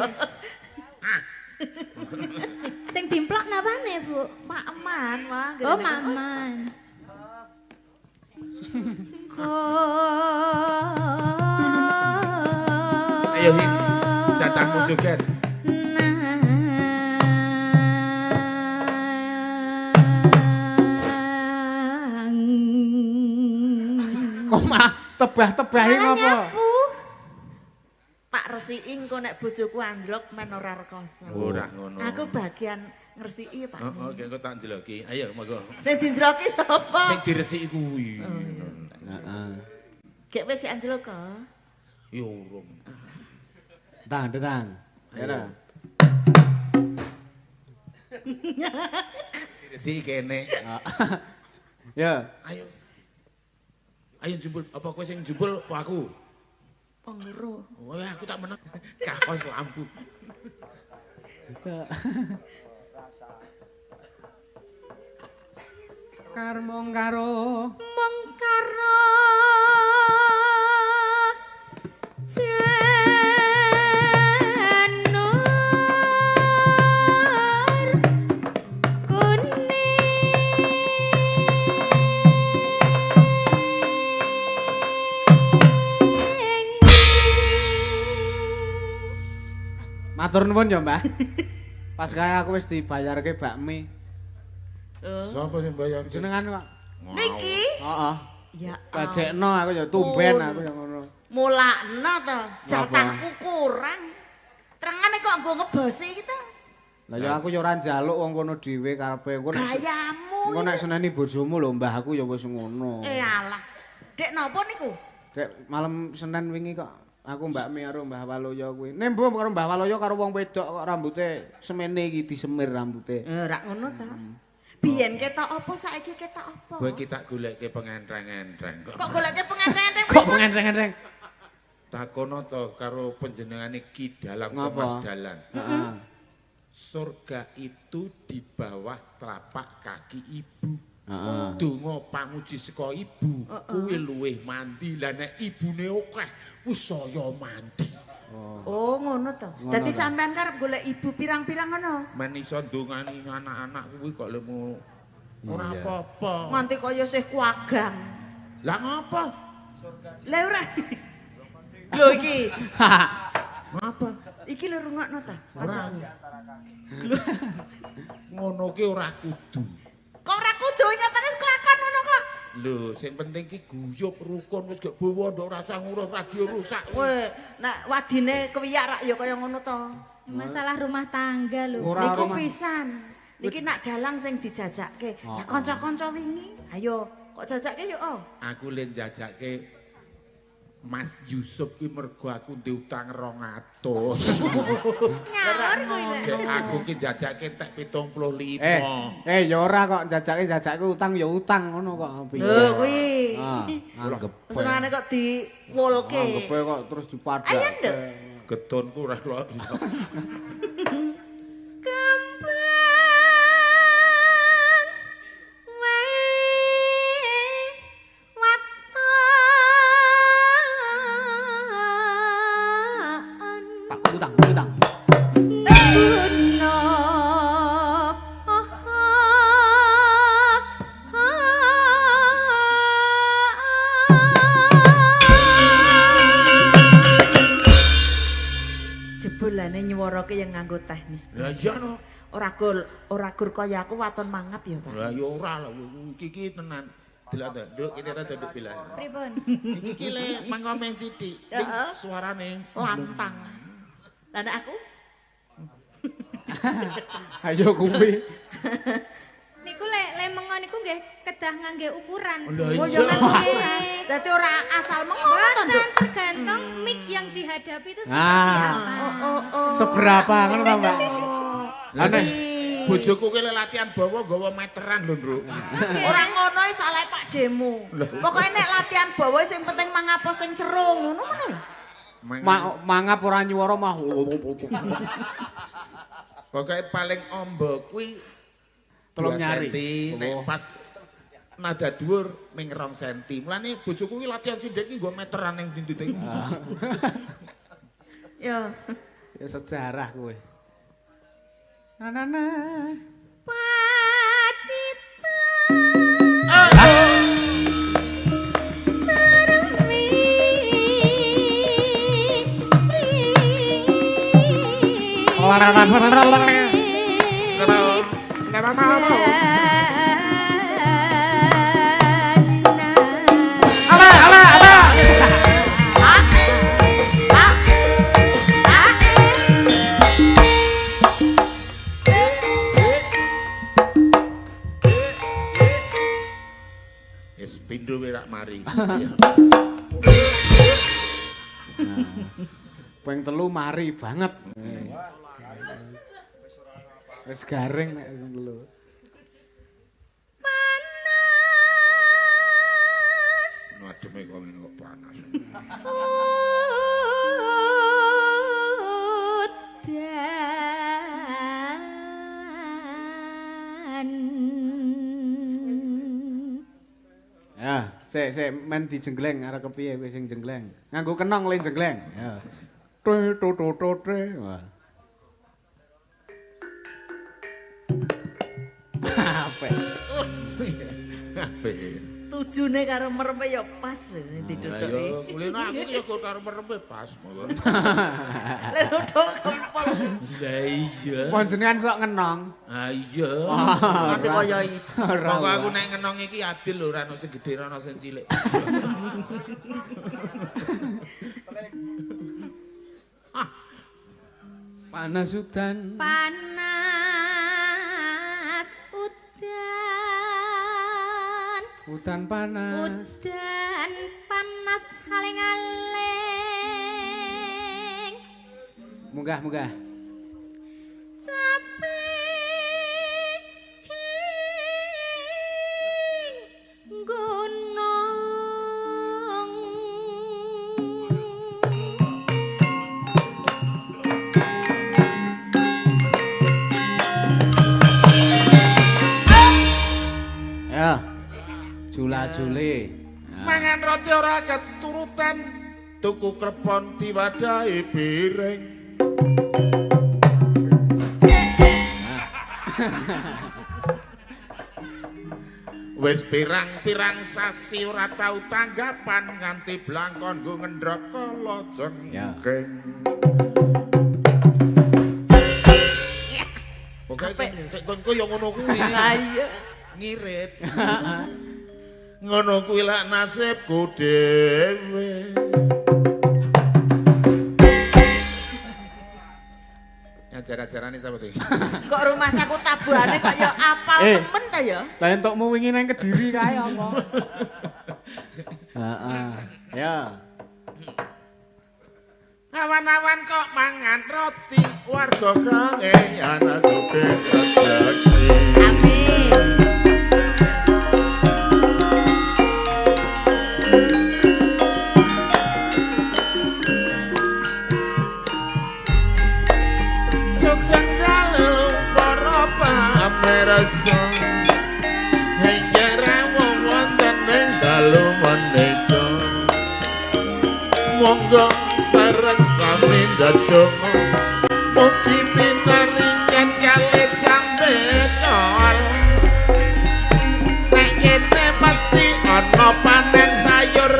Sing dimplok napane, Bu? Makman, wah. Oh, Maman. Ayo Hin, jatahmu joget. Kok mah tebah-tebahi ngopo? Pak resiki engko nek bojoku anjlok men ora rekoso. Ora ngono. Aku bagian ngresiki Pak. Heeh, engko tak njeloki. Ayo monggo. Sing dijloki sapa? Sing diresiki kuwi. Heeh. Gek wis anjlok kok. Yo urung. Tang. Ya. Diresiki kene. Ya. Ayo. Ayo jempol, apa kowe sing jempol apa aku? Pengguru. Oh ya aku tak menang. Kaos lampu. Karmong karo janur kuning matur nuwun ya Mbah. Pas kaya aku wis dibayarke bakmi. Sapa sing bayar? Jenengan kok. Niki? Heeh. Ya. Bajekno aku ya tumben aku ya ngono. Mulakno to, jatahku kurang. Terangane kok nggo ngebosi iki to. Lah ya aku ya ora njaluk wong kono dhewe karepe engko nek Gayamu. engko nek seneni bojomu lho Mbah aku ya wis ngono. Alah. Dek napa niku? Dek malam Senin wingi kok aku Mbak Mi karo Mbah Waloyo kuwi. Nembo karo Mbah Waloyo karo wong wedok kok rambute semene iki disemir rambute. Ora ngono ta. Biyen ketok apa saiki ketok apa? Kowe iki tak goleke pengentreng-entreng. Kok goleke pengantin-pengantin? Kok pengentreng-entreng? Takono to karo panjenengane Ki Dalam Ngapa? Mas Dalan. Heeh. Surga itu di bawah telapak kaki ibu. Heeh. Donga panguji saka ibu kuwi luwih mandi. Lah nek ibune akeh wis saya mandi. Oh, ngono to. Dadi sampean karep golek ibu pirang-pirang ngono. Men iso ndongani anak-anak kuwi kok lemu ora Iya. apa-apa. Nganti kaya sih kuagang. Lah ngapa? Lah ora. Lho iki. Ngapa? Iki lho rungokno ta. Ora. Ngono ki ora kudu. Kok ora kudu nyatane kelakon ngono kok. Lho, sing penting ki guyub rukun wis gak bawa ndok rasa ngurus radio rusak. Weh, nek wadine kewiyak rak ya kaya ngono to. masalah rumah tangga lho. Ora Niku rumah. pisan. Niki nak dalang sing dijajakke. Lah kanca-kanca wingi, ayo kok jajakke yo. Aku len jajakke Mas Yusuf ki mergo aku ndek utang 200. Ngawur kuwi. Cek aku ki jajakke entek 75. Ya ora kok jajake utang ya utang ngono kok piye. Lho kuwi. Ah, anggap. Senengane kok diwulke. Anggepe kok terus dipadhak. Ayo, Nduk. Gedonku ora lho. Kembang waton Tak utang. Guna Jane nyuwarake yang nganggo teknis. Lah iya no. Ora gur kaya aku waton mangap ya, Pak. Lah ya ora lah iki tenan. Delok nduk ini rada nduk bilah. Pripun? Iki le mangomen sithik. Suarane lantang. Lah nek aku? Ayo kuwi. Niku lek mengon niku nggih kedah ngangge ukuran. Oh iya. Dadi ora asal mengono to, Nduk. Tergantung mic yang dihadapi itu seperti apa. Seberapa ngono ta, Mbak? Lah nek bojoku ki latihan bawa nggawa meteran lho, Nduk. Ora ngono salah Pak Demo. Pokoke nek latihan bawa sing penting mangapa sing seru ngono meneh. Mangap ora nyuwara mah. Pokoke paling ombo kuwi 3 nyari. Nek pas nada dhuwur ming 2 cm. Mulane bojoku ki latihan sindek ki nggo meteran ning dinding. Ya. Ya sejarah kowe. Nanana. Pacita. Wis pindho rak mari. Ping 3 mari banget. Wis garing nek sing 3. Panas. Ademe kok ngene kok panas. Ya, sik men dijenggleng arek kepiye kowe sing jenggleng. Nganggo kenong le jenggleng. Ya. Tre. Wah. Apik. Apik. Tujune karo merempe ya pas ditutuki. Ayo, kulino aku ya karo merempe pas. Lek duduk kempel. Lah iya. Panjenengan sok ngenong. Ah iya. Nanti kaya iso. Monggo aku nek ngenong iki adil lho, ora ono sing gedhe, ora ono sing cilik. Panas udan. Panas udan. Udan panas. Udan panas aling-aling. Munggah. Tapi gunung. Ya. Jula-juli. Mangan roti ora keturutan, tuku krepon diwadahi piring. Wis pirang-pirang sasi ora tau tanggapan nganti blangkon nggo ngendrok kala jengking. Pokoke konku yo ngono kuwi. Ha iya. Ngirit. Ngono kuwi lak nasibku dhewe. Ajar-ajarane sapa to iki? Kok rumah saku tabuhane kok ya apal temen ta ya? Lah entukmu wingi nang Kediri kae apa? Heeh. Ya. Awan-awan kok mangan roti warga kange ana sugih rezeki. Amin. Sugeng dalu para pamirsa. Hingga rawuh wonten ing dalu menika. Monggo sareng sami ndedonga mugi pinaringan kalih sambekol nek kene mesti ana panen sayur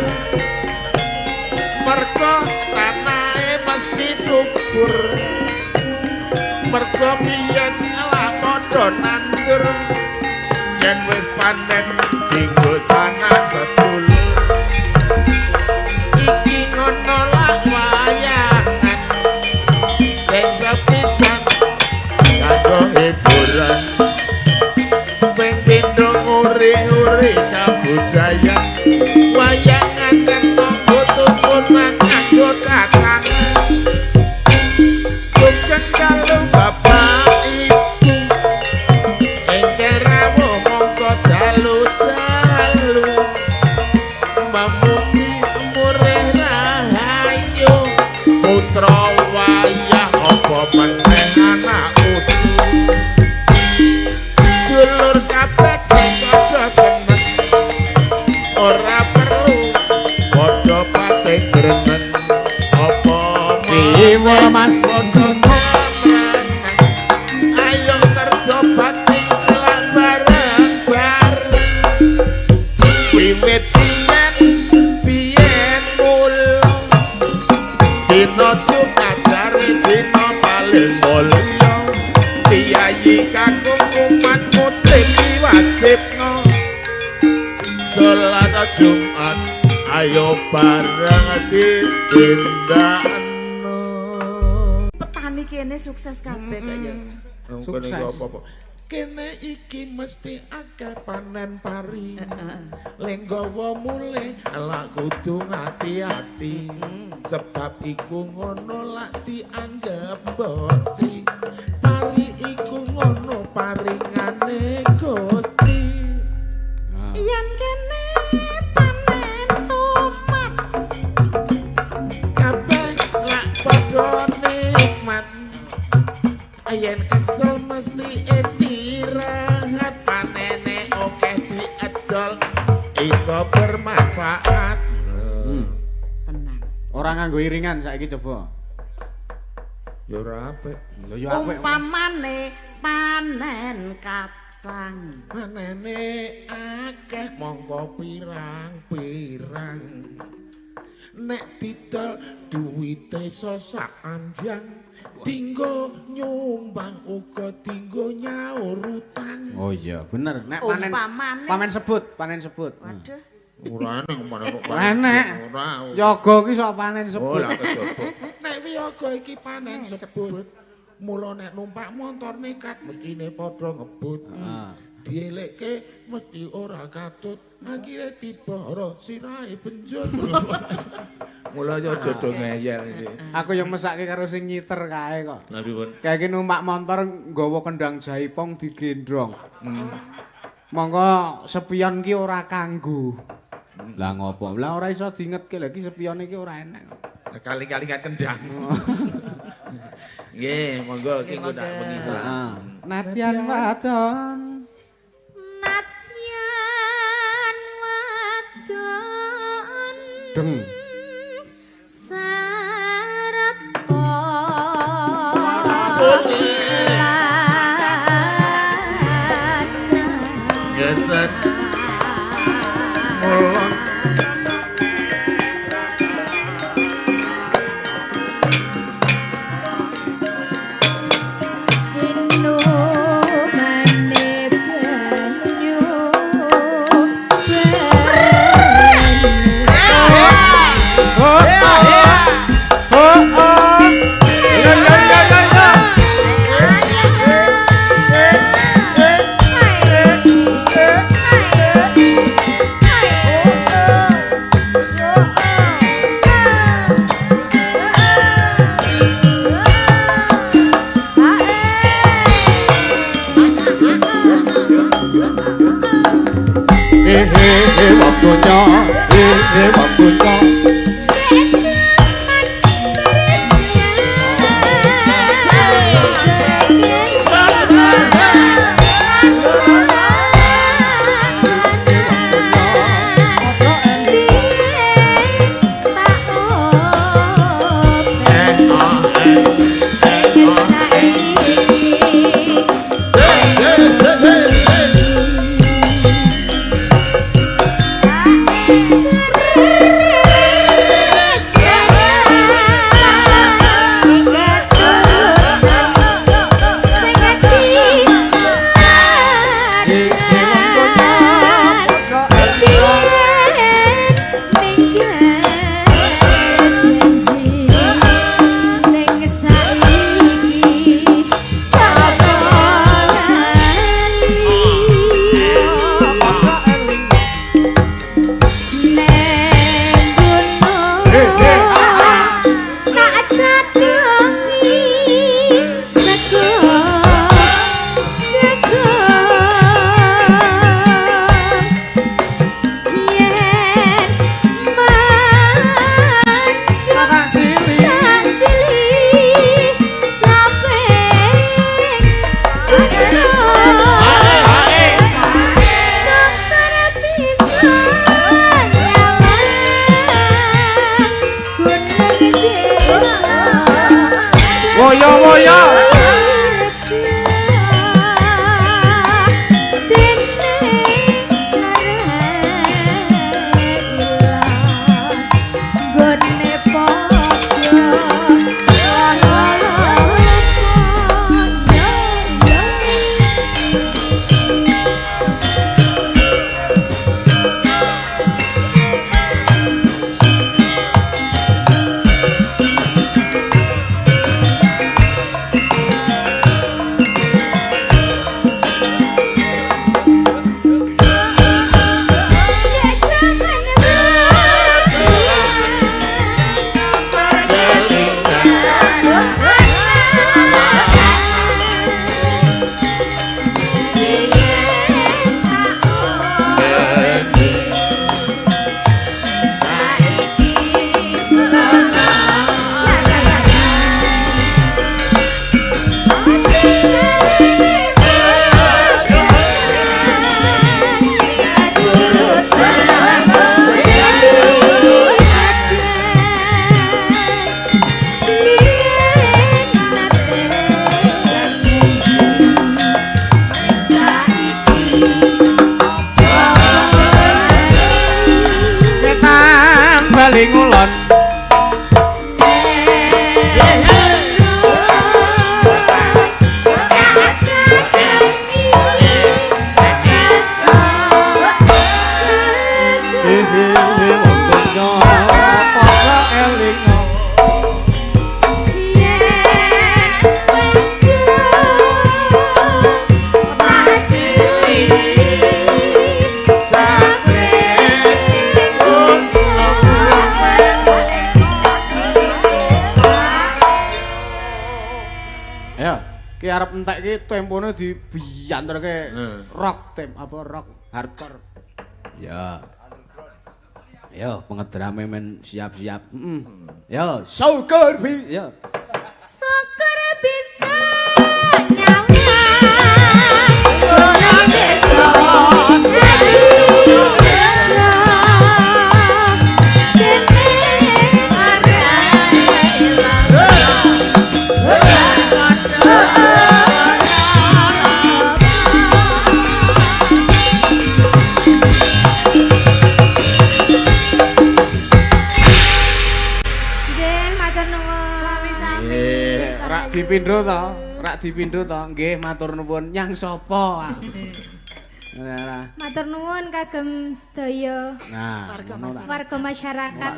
mergo tanahe mesti subur nandur yen wis panen dinggo sana sedulur iki ngono lak wayangan sing sepisan kanggo hiburan ping pindho nguri-uri kabudaya wayangan tentu tutunan kanggo kakang sugeng kalau bapak ibu engke rawuh mongko dalu-dalu memuji murih rahayu putra wayah apa meneh anak utu dulur kabeh padha seneng ora perlu padha pate gremen apa Dewa Mas ayo kerja bakti lan bareng-bareng wiwit biyen mulo dina Jumajare dina paling mulya piyayi kakung umat muslim diwajibno salat Jumat ayo bareng ditindakno Petani kene sukses kabeh kok ya. Sukses. apa-apa. Kene iki mesti akeh panen pari. Lenggawa mule lak kudu ngati-ati. Sebab iku ngono lak dianggep bosi. Pari iku ngono paringane Gusti. Yen kene panen tomat Kabeh lak padha nikmat. Yen kesel mesti istirahat panene akeh diedol iso bermanfaat. tenan. Ora nganggo iringan saiki coba. Ya ora apik. Lho yo apik. Umpamane panen kacang. Manene akeh mongko pirang-pirang. Nek didol duwite iso sak ambyang. Dinggo nyumbang uga dinggo nyaur utang. Oh iya, bener. Nek Umpamane. panen sebut. Waduh. Ora nek mana kok Enek. ora. Yoga ki sok panen Oh sebut. lah kejaba. Nek wiyaga iki panen sebut. Mula nek numpak motor nekat mestine padha ngebut. Dielekke mesti ora katut. Akhire tiba ora sirahe benjol. Mula yo dodo ngeyel iki. Aku yang mesake karo sing nyiter kae kok. Lah pripun? Kayak iki numpak motor nggawa kendang jaipong digendrong. Monggo sepion ki ora kanggo. Lah ngopo? Lah ora iso diingetke lha iki sepione ki ora enak. Kali-kali kan kendang. Nggih, monggo iki kok ndak mengisah. Nadyan wadon. Nadyan wadon. Deng. Sarat Ngeten. Mula Inu mane banyu waktunya. arep entek iki tempone dibiyanterke rock rock hardcore. Ya. Yo, pengedrame men siap-siap. Yo, syukur ya. Syukur bisa nyawa. Ora bisa. Rak dipindho to. Nggih, matur nuwun. Nyang sapa? Matur nuwun kagem sedaya. Nah, warga masyarakat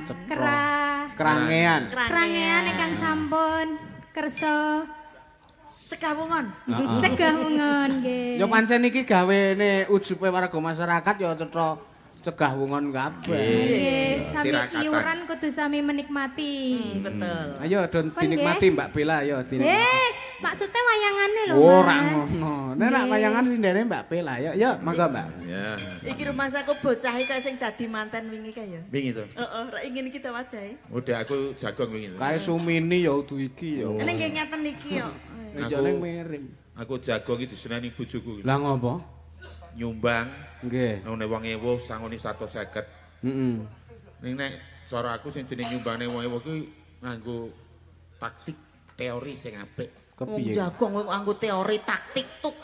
Krangean. Krangean ingkang sampun kersa Cegawungan. Cegawungan nggih. Ya pancen iki gawene ujube warga masyarakat ya cetha cegah wungon kabeh. Nggih, sami iuran kudu sami menikmati. Betul. Ayo don dinikmati Mbak Bella ayo dinikmati. Maksudnya wayangane lho, Mas. Ora ngono. Nek nak wayangan sindene Mbak Bella ya monggo Mbak. Ya. Iki rumah saku bocah iki sing dadi manten wingi kae ya. Wingi to. Heeh, ra ingin kita wajahe. Udah aku jagung wingi to. Kae Sumini ya udu iki ya. Ini nggih ngeten iki ya. Rejane mirim. Aku jagung iki diseneni bojoku. Lah ngopo? Nyumbang. Nggih. Nang wong ewu sangoni 150. Ning nek cara aku sing jeneng nyumbangne wong ewu kuwi nganggo taktik teori sing apik. Wong jagung nganggo teori taktik tuk.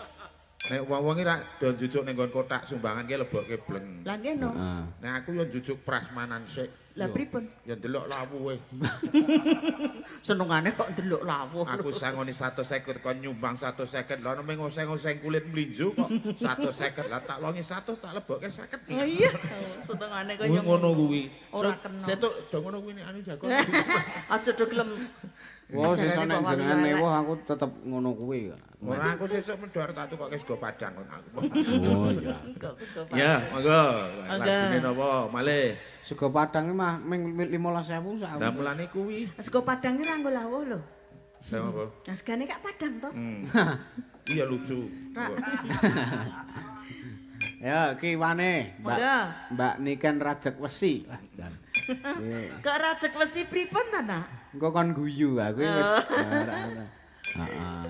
Nek wong-wong iki ra do njujuk ning nggon kotak sumbangan ki lebokke bleng. Lah nggih no. Nek aku yo njujuk prasmanan sik. Lah pripun? Ya ndelok lawuhe. Senengane kok ndelok lawuh. Aku sangoni 150 kon nyumbang 150. Lah nek ngoseng-ngoseng kulit mlinju kok 150. Lah tak longi 100 tak lebokke 50. Oh iya. Senengane kaya ngono kuwi. Ora kena. Setuk do ngono kuwi nek anu jago. Aja do gelem. Wah, sesuk nek jenengan ewo aku tetep ngono kuwi. Ora aku sesuk medhar tak tukoke sego padang kon aku. Oh iya. Ya, monggo. Lagune napa? Malih. Sego padang iki mah ming 15.000 sak. Lah mulane kuwi. Sego padang iki ra nggo lawuh lho. Lah apa? Nah, segane kak padang to. Iya lucu. Ya, kiwane Mbak Niken Rajek Wesi. Wah, jan. Kok rajek wesi pripun ta, Nak? Engko kon guyu aku wis.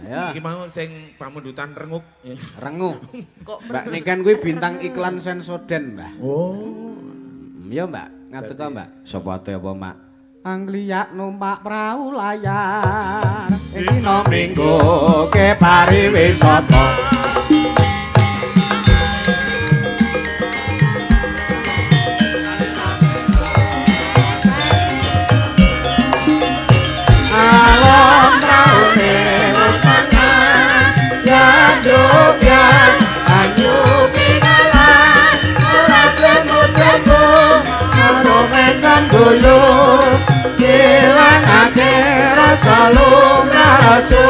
Ya. Iki mau sing pamundutan renguk. Rengu. Kok Mbak Niken kuwi bintang iklan Sensoden, Mbak. Oh. Ya, Mbak. Ngateka, Mbak. Sopo ate apa, Mak? Angliak numpak prau layar. Iki no minggu ke pariwisata. Alon traune wis mangan ya jogya ayu pinalan ora cemu-cemu karo mesan dulu hilangake rasa lumrasu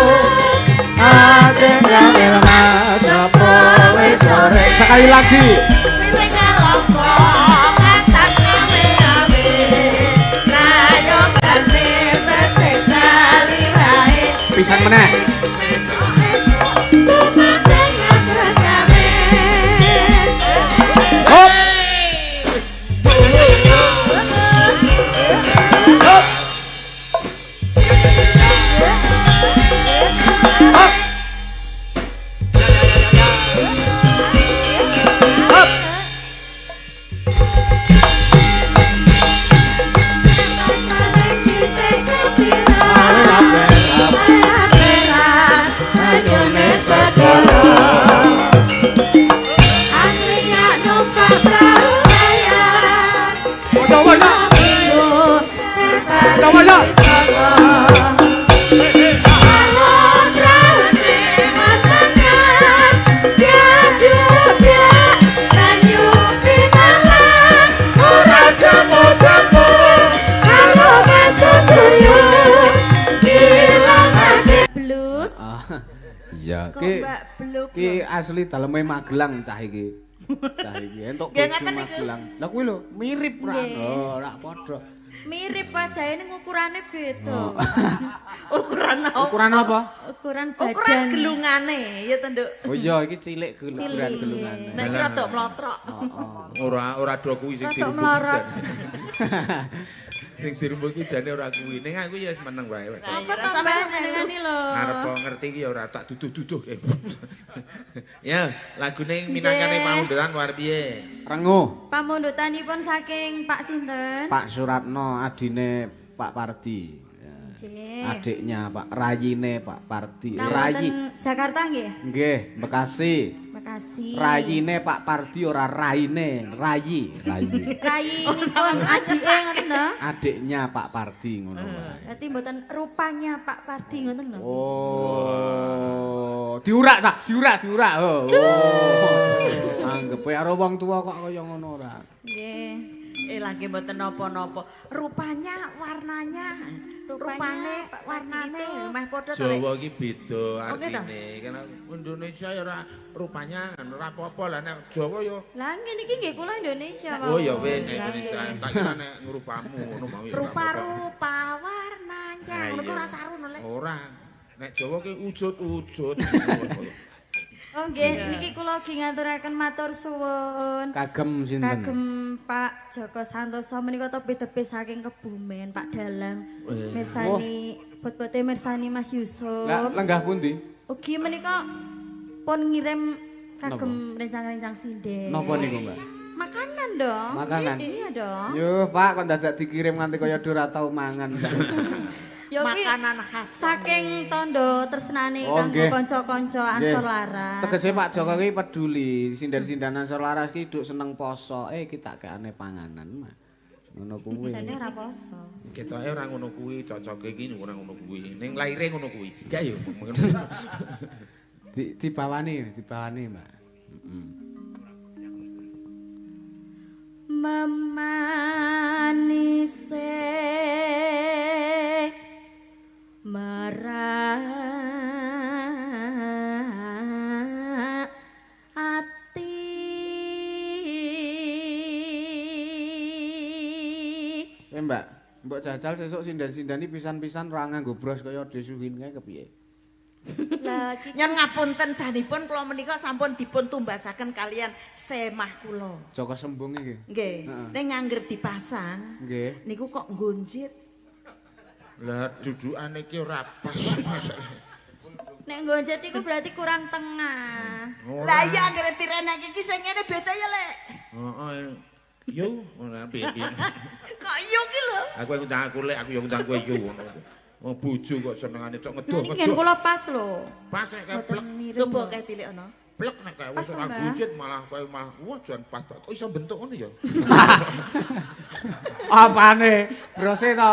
ate sambil macapo wis sore sekali lagi pisan meneh. Ki asli daleme Magelang cah iki. Cah iki entuk bojo Magelang. Lah kuwi lho mirip ra. Oh, ora padha. Mirip wajahe ning ukurane beda. Ukuran apa? Ukuran badan. Ukuran gelungane ya to, Nduk. Oh iya iki cilik ukuran gelungane. Nek kira tok mlotrok. Ora do kuwi sing Rotok dirembuk melorot. sing dirembuk iki jane ora kuwi. Ning aku ya wis meneng wae. Apa tambah jenengane lho? Arep ngerti iki ya ora tak duduh-duduh. Ya, lagune minangkane pamundutan war piye? Rengu. Pamundutanipun saking Pak sinten? Pak Suratno adine Pak Pardi. Nggih. Adiknya Pak Rayine Pak Pardi. Rayi. Jakarta nggih? Nggih, Bekasi. Makasih. Rayine Pak Pardi ora raine, Rayi. Rayinipun adike ngoten lho. Adiknya Pak Pardi ngono wae. Berarti mboten rupanya Pak Pardi ngoten lho. Oh, diurak ta? Diurak. Oh. Anggepe karo wong tuwa kok kaya ngono ora. Nggih. Lagi mboten napa-napa. Rupanya, warnanya, rupane, warnane meh padha to. Jawa iki beda artine. Karena Indonesia ya ora rupanya ora apa-apa lah nek Jawa ya. Lah ngene iki nggih kula Indonesia Oh ya wis Indonesia. Tak kira nek ngrupamu ngono mau ya. Rupa-rupa warnanya. Ngono kok ora sarun lek. Ora. Nek Jawa ki ujut-ujut. Oh nggih, niki kula ugi ngaturaken matur suwun. Kagem sinten? Kagem Pak Joko Santoso menika tebih-tebih saking Kebumen, Pak Dalang. Mirsani bot-bote mirsani Mas Yusuf. Lah lenggah pundi? Ugi menika pun ngirim kagem rencang-rencang sinden. Napa niku, Mbak? Makanan dong. Makanan? Iya dong. Yo, Pak, kok dadak dikirim nganti kaya ora tau mangan. Ya kuwi Makanan khas. saking tondo tresnane Oh, kanggo nggih. kanca-kanca Ansor Laras. Tegese Pak Joko iki peduli, sindan-sindanan Ansor Laras iki duk seneng poso. Kita kene panganan mah. Ngono kuwi. Jane ora poso. Ketoke ora ngono kuwi, cocoke iki ora ngono kuwi. Ning laire ngono kuwi. Enggak ya. Dibawani, Mbak. Memanise merak ati Mbak jajal sesuk sindan-sindani pisan-pisan ora nganggo bros kaya Desuhin kae kepiye? lah Nyon ngapunten sanipun kula menika sampun dipun tumbasaken kalian semah kula. Joko Sembung iki. Nggih. Ning ngangger dipasang Nggih. niku kok nggonjit. Lah dudukane iki ora pas. nek nggonjet iku berarti kurang tengah. Lah iya anggere tirenek iki sing ngene beda ya, Lek. Heeh. Yo, ora piye. Kok iya ki lho. Aku ngundang aku lek, aku yo ngundang kowe yo ngono. Wong bojo kok senengane cok Niki ngen ngedoh-ngedoh. kula pas lho. Pas nek kae plek, Coba kae tilik ana. plek nek kae wis Pas, ora Mbak. buncit malah kowe malah wah jan pas. Kok iso bentuk ngono ya? Apane? Brose to?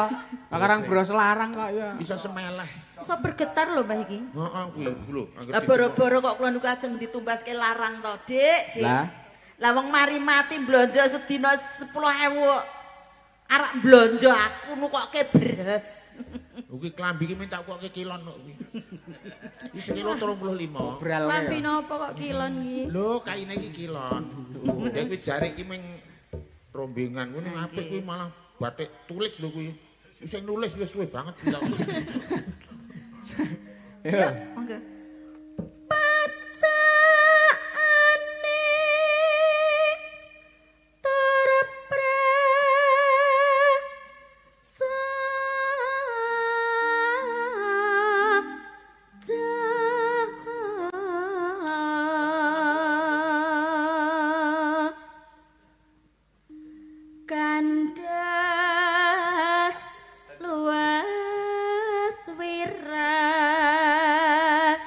Sekarang bros larang kok ya. Iso semeleh. Iso bergetar lho Mbah iki. Heeh kuwi lho. Lah boro-boro kok kula niku ajeng ditumbaske larang to, Dik. Lah, Lah wong mari mati blonjo sedina 10.000. Arek blonjo aku nu kok ke beras. Kuwi klambi ki minta kok ke kilon kok kuwi. Iki sekilo 35. bral Lampi ya. napa kok kilon iki? Lho, kaine iki kilon. Ya kuwi jare iki ming rombengan kuwi ning apik kuwi malah batik tulis lho kuwi. Sing nulis wis suwe banget bilang. Ya. Monggo. Pacaane terpreng saja kandas luas wirat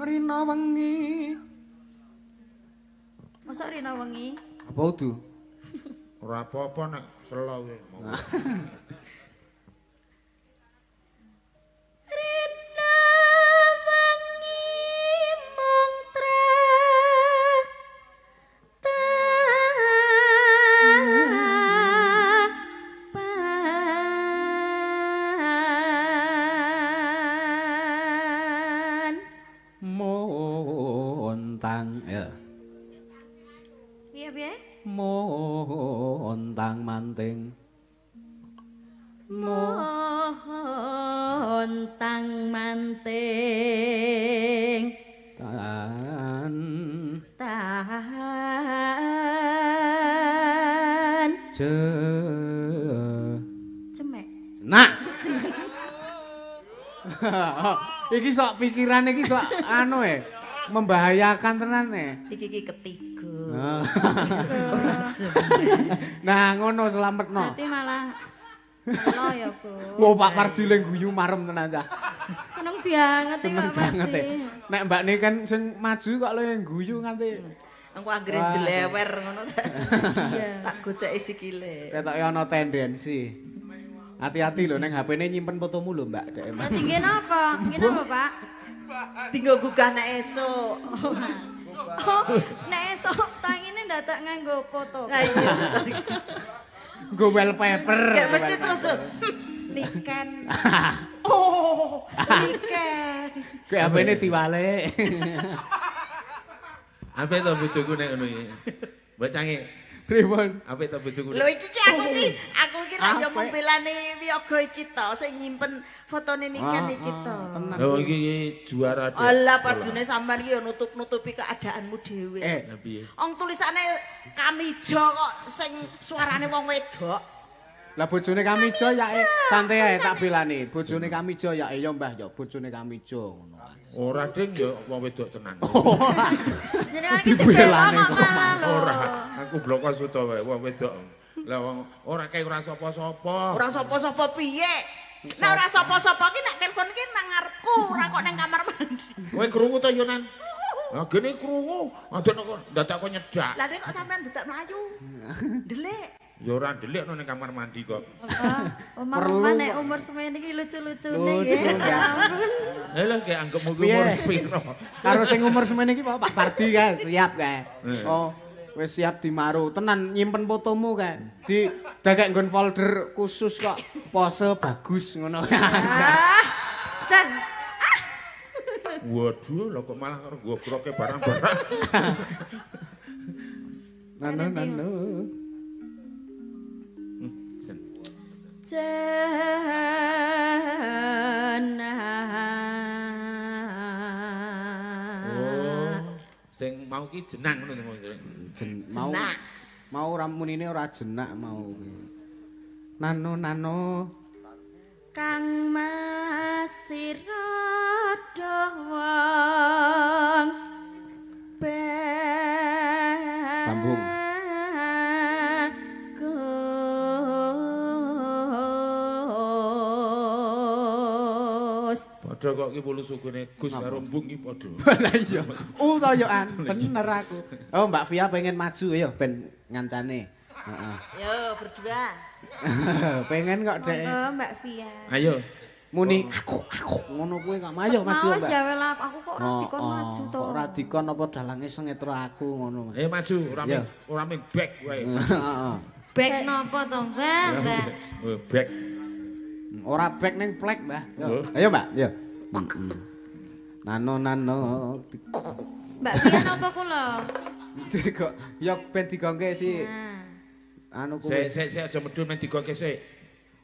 Rina wengi. Mosok rina wengi? Apa udu? Ora apa-apa nek selo kuwi. Rina wengi mung montang manting montang manting tan cemek nak iki sok pikiran iki sok anu membahayakan tenan iki ketiga nah ngono slametno nanti malah lo ya Bu wah Pak Pardi le guyu marem tenan cah seneng banget seneng banget nek mbakne kan sing maju kok lo yang guyu nganti engko anggere delewer ngono tak goceki sikile ketok ana tendensi hati-hati lho neng HP-ne nyimpen fotomu lho Mbak dek nanti gini apa Pak? tinggal gugah nek esuk nek esuk tangine ndadak nganggo foto nggo wallpaper gak mesti terus niken oh niken kayak HP-ne diwalik Apa itu bojoku nek ngono iki? Mbak Cange. Pripun? Apa itu bojoku? Lho iki aku ki ra yo membelani wiyaga iki to sing nyimpen fotone niken iki to. Oh iki juara. Alah padune sampean iki yo nutup-nutupi keadaanmu dhewe. Piye? Wong tulisane Kamijo kok sing suarane wong wedok. Lah bojone Kamijo ya santai ae tak belani. Bojone Kamijo ya ya Mbah ya bojone Kamijo ngono. Ora ding ya wong wedok tenan. Jenengan iki dibelani kok ora. Aku bloko suto wae wong wedok. Lah wong ora kae ora sapa-sapa. Ora sapa-sapa piye? Nek ora sapa-sapa ki nek telepon ki nang ngarepku, ora kok nang kamar mandi. Kowe krungu ta yo nan? Ah gene krungu. Adono kok dadak kok nyedak. Lah nek kok sampean dadak mlayu. Delik. Ya ora ndelik nang kamar mandi kok. Omah-omah nek umur semene iki lucu-lucune nggih. Lha kayak anggapmu umur piro. Karo sing umur semene iki Pak Pardi kae siap kae. Oh, wis siap dimaru. Tenan nyimpen fotomu kae. Di dagek nggon folder khusus kok pose bagus ngono. San. Waduh, lho kok malah karo gogroke barang-barang. Nano. Sing mau ki jenang ngono Mau mau ramunine ora jenak mau. Nano. Kang masira wong Bambung. Padha kok ki pulu sukune Gus karo Mbung ki padha. Lah iya. Toyokan bener aku. Oh Mbak Via pengen maju ya ben ngancane. Heeh. Yo berdua. Pengen kok Dek. Monggo Mbak Via. Ayo. Muni aku ngono kuwi gak mayo maju Mbak. Mas ya welap aku kok ora dikon maju to. Kok ora dikon apa dalange sengetro aku ngono. Ayo maju ora ming back wae. Heeh. Back napa to, Mbak? Oh, back. Ora back ning plek, Mbah. Ayo, Mbak. Yo. Nano. Mbak Via napa kula? Kok ya ben digongke si anu kuwi. Sik aja medhun men digoke sik.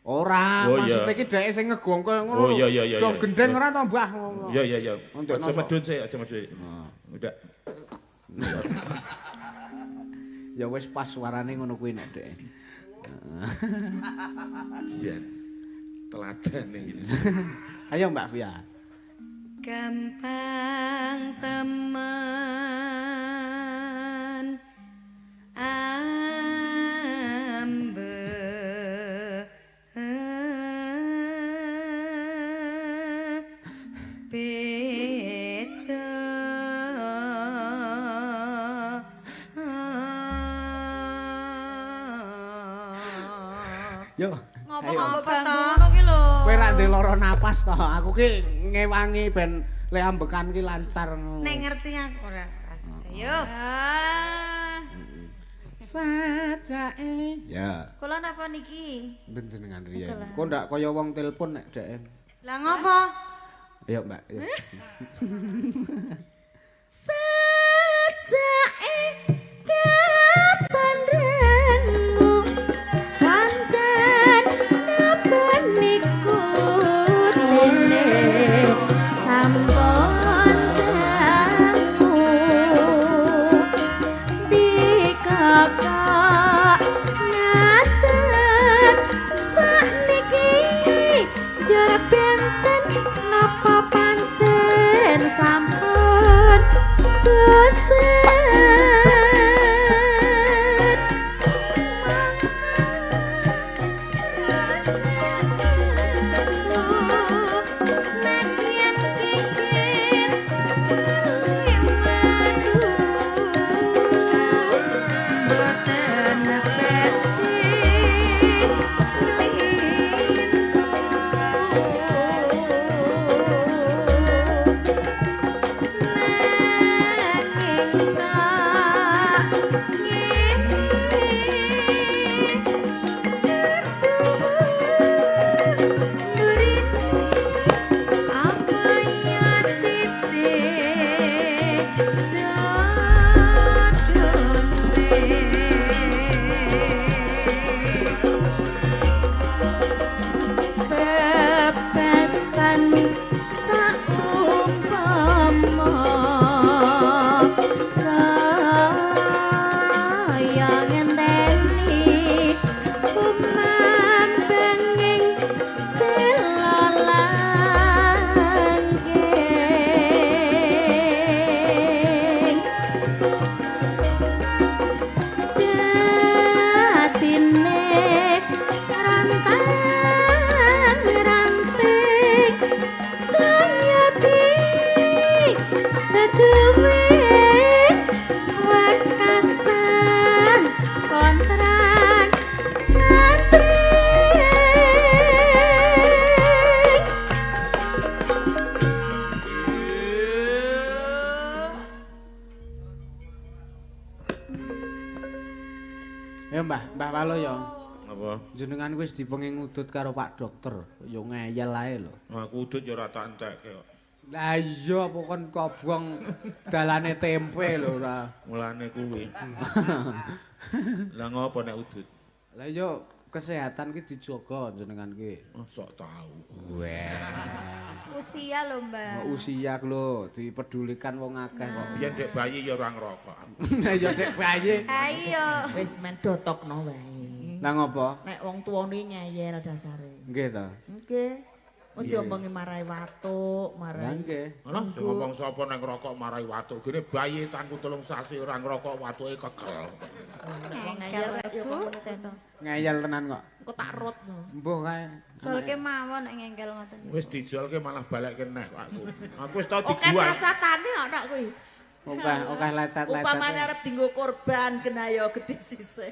Ora, maksud iki dhek sing ngegongke ngono. Oh iya. Dong gendeng ora to, Mbah? Iya. Aja medhun sik, aja medhun. Udah. Ya wis pas suarane ngono kuwi nek dhek. Sian. Teladan iki. Ayo Mbak Via. Gampang teman ambe beda Yo. Ngopo-ngopo ngono ki lho. Kowe ra ndek lara napas to. Aku ki ngewangi ben le ambekan ki lancar ngono. Nek ngerti aku ora rasa. Yo. Sajake. Ya. Kula napa niki? Ben jenengan riyen. Kok ndak kaya wong telepon nek dhek. Lah ngopo? Ayo Mbak. Ayo. Sajake kapan Mbah Waloyo. Apa? Jenengan wis dipenging ngudut karo Pak Dokter. Yo ngeyel ae lho. Aku udut ya ora tak entekke kok. Lah iya apa kon kobong dalane tempe lho ora. Mulane kuwi. Lah ngopo nek udut? Lah iya kesehatan ki dijaga jenengan ki. Oh, sok tahu. Wah. Usia lho, Mbak. Usia lho dipedulikan wong akeh kok. Biyen dek bayi ya ora ngerokok. Nah ya dek bayi. Ayo. Wis men dotokno wae. Lah ngopo? Nek wong tuwane nyeyel dasare. Nggih to. Nggih. Mun diomongi marai watuk, Lah marai. nggih. Alah, sing ngomong sapa nek ngerokok marai watuk. Gene bayi tangku 3 sasi ora ngerokok watuke kegel. Nek wong ngeyel yo kok Ngeyel tenan kok. engko tak rut. Mbuh kae. Jolke mawon nek ngengkel ngoten. Wis dijolke malah balekke neh aku. Aku wis tau Oke dijual. cacatane ana kuwi. Okeh lecet-lecet. Upamane arep dienggo korban kena yo gedhe sisih.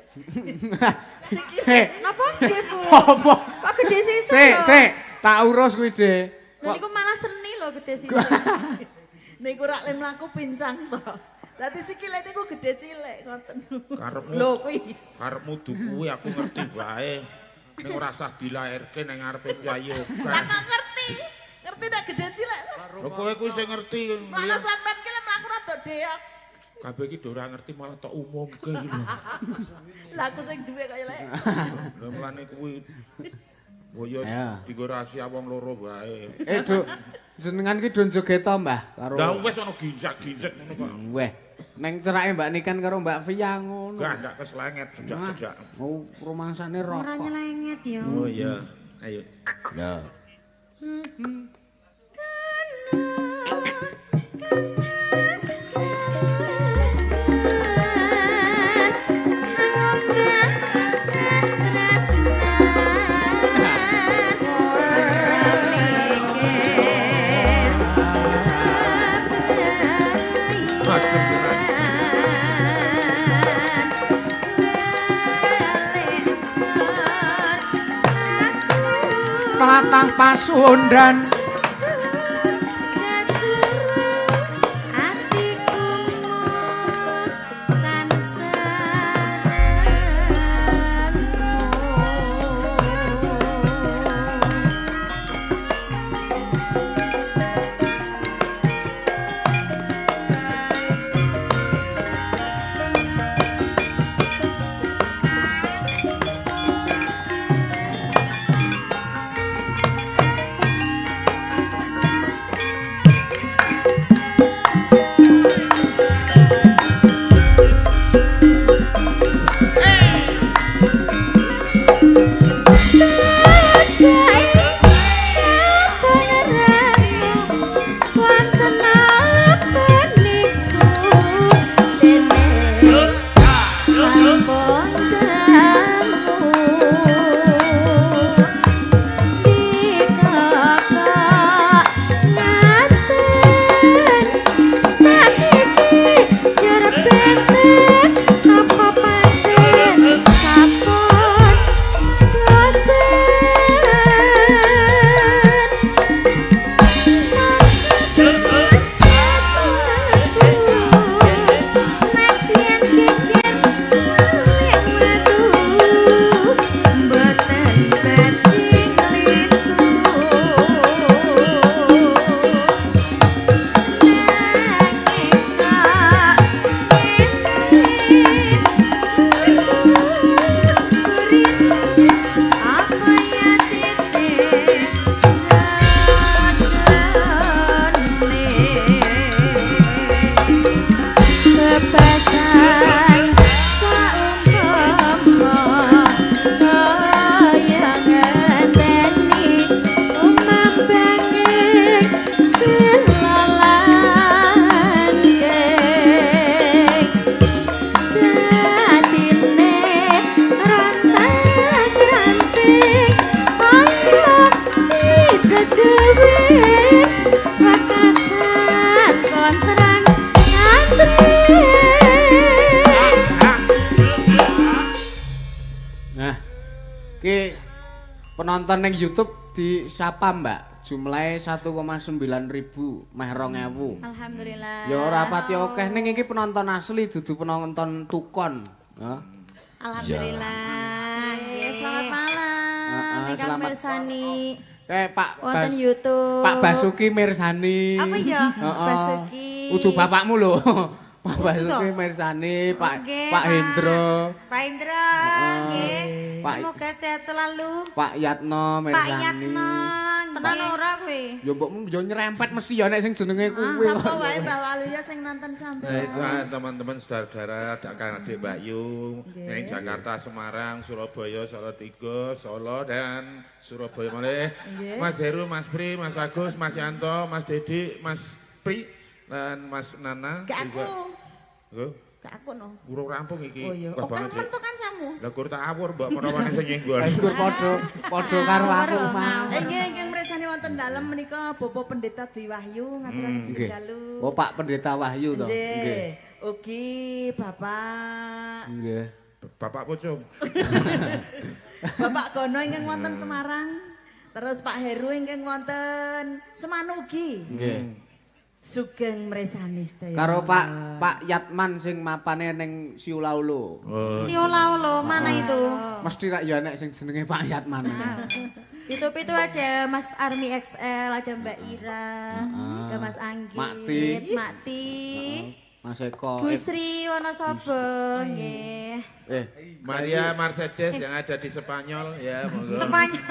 Napa nggih, Bu? Apa? Kok gede sisih Sik, lho? sik, tak urus kuwi, Dik. Lha niku malah seni lho gede sisih. Niku rak le mlaku pincang to. Dadi sikile niku gedhe cilik ngoten. Karepmu Lho kuwi. karepmu kuwi aku ngerti bae. Ning ora usah dilairke ning ngarepe piyayi Lah oke. kok ngerti? Ngerti nek gedhe cilik. Lho kowe kuwi sing ngerti. Malah sampean ki le mlaku rada deok. Kabeh iki do ora ngerti malah tok umumke iki lho. Lah aku sing duwe kaya lek. Lha mulane kuwi boyo Ya. dienggo rahasia wong loro bae. Duk, jenengan ki do joget to, Mbah? Karo Lah wis ono ginjak-ginjak ngono kok. Weh, neng cerake Mbak Niken karo Mbak Via ngono. Gak ndak keslenget jejak-jejak. Oh, rumangsane Ora rokok. nyelenget ya. Oh iya. Ayo. Ya. Macem tenan. Tlatah Pasundan. Penonton ning YouTube di sapa Mbak? Jumlahe 1,9 ribu, meh 2.000. Alhamdulillah. Ya ora pati akeh ning iki penonton asli dudu penonton tukon. Ya. Alhamdulillah. Selamat malam. Ingkang mirsani. Pak wonten YouTube. Pak Basuki mirsani. Apa ya? Basuki. Udu bapakmu lho. Pak Basuki mirsani, Pak Hendro. Pak Hendro, nggih. Semoga sehat selalu. Pak Yatno mirsani. Pak Yatno, tenan ora kowe? Yo mbokmu yo nyerempet mesti ya nek sing jenenge kuwi. Sapa wae Mbak Waluya sing nonton sampean. Teman-teman saudara-saudara, Kang Adik Mbak Yu, yang Jakarta, Semarang, Surabaya, Salatiga, Solo dan Surabaya malih. Mas Heru, Mas Pri, Mas Agus, Mas Yanto, Mas Dedi, Mas Pri dan Mas Nana. Gak aku. Lho, gak aku no. Urung rampung iki. Oh iya. Kan mentu kan samu. Lah kur tak awur mbok menawane sing nyenggon. Kur padha karo aku mah. Nggih mirsani wonten dalem menika Bapak Pendeta Dwi Wahyu ngaturaken sedalu. Oh Pak Pendeta Wahyu to. Nggih. Ugi Bapak. Nggih. Bapak Pucung. Bapak Gono ingkang wonten Semarang. Terus Pak Heru ingkang wonten Semanugi. Nggih. Sugeng mresani sedaya. Karo Pak Yatman sing mapane ning Siulaulo. Siulaulo mana itu? Mesti rak ya nek sing jenenge Pak Yatman. YouTube itu ada Mas Army XL, ada Mbak Ira, ada Mas Anggit, Makti, Mas Eko, Gusri Wonosobo, nggih. Maria Mercedes yang ada di Spanyol ya, monggo. Spanyol.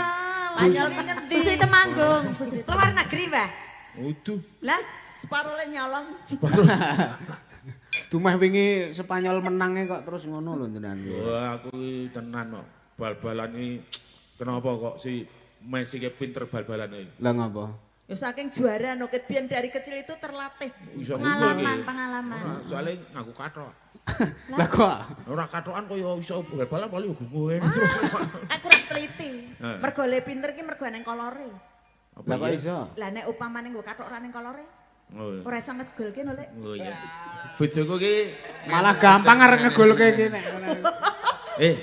Spanyol ki ngendi? Gusri Temanggung. Luar negeri, Mbah. Uduh. Lah, separo le nyolong. Dumeh wingi Spanyol menange kok terus ngono lho jenengan. Wah, aku iki tenan kok. Bal-balan iki kenapa kok si Messi ki pinter bal-balan iki? Lah ngapa? Ya saking juara no biyen dari kecil itu terlatih. Pengalaman. Soalnya ngaku kathok. Lah kok ora kathokan kok ya iso bal-balan paling gumun. Aku ora teliti. Mergo le pinter ki mergo nang kolore. Lah kok iso? Lah nek upamane nggo kathok ora ning kolore. Oh. Ora iso ngegolke no, Lek. Oh iya. Bojoku ki malah gampang arek ngegolke iki nek.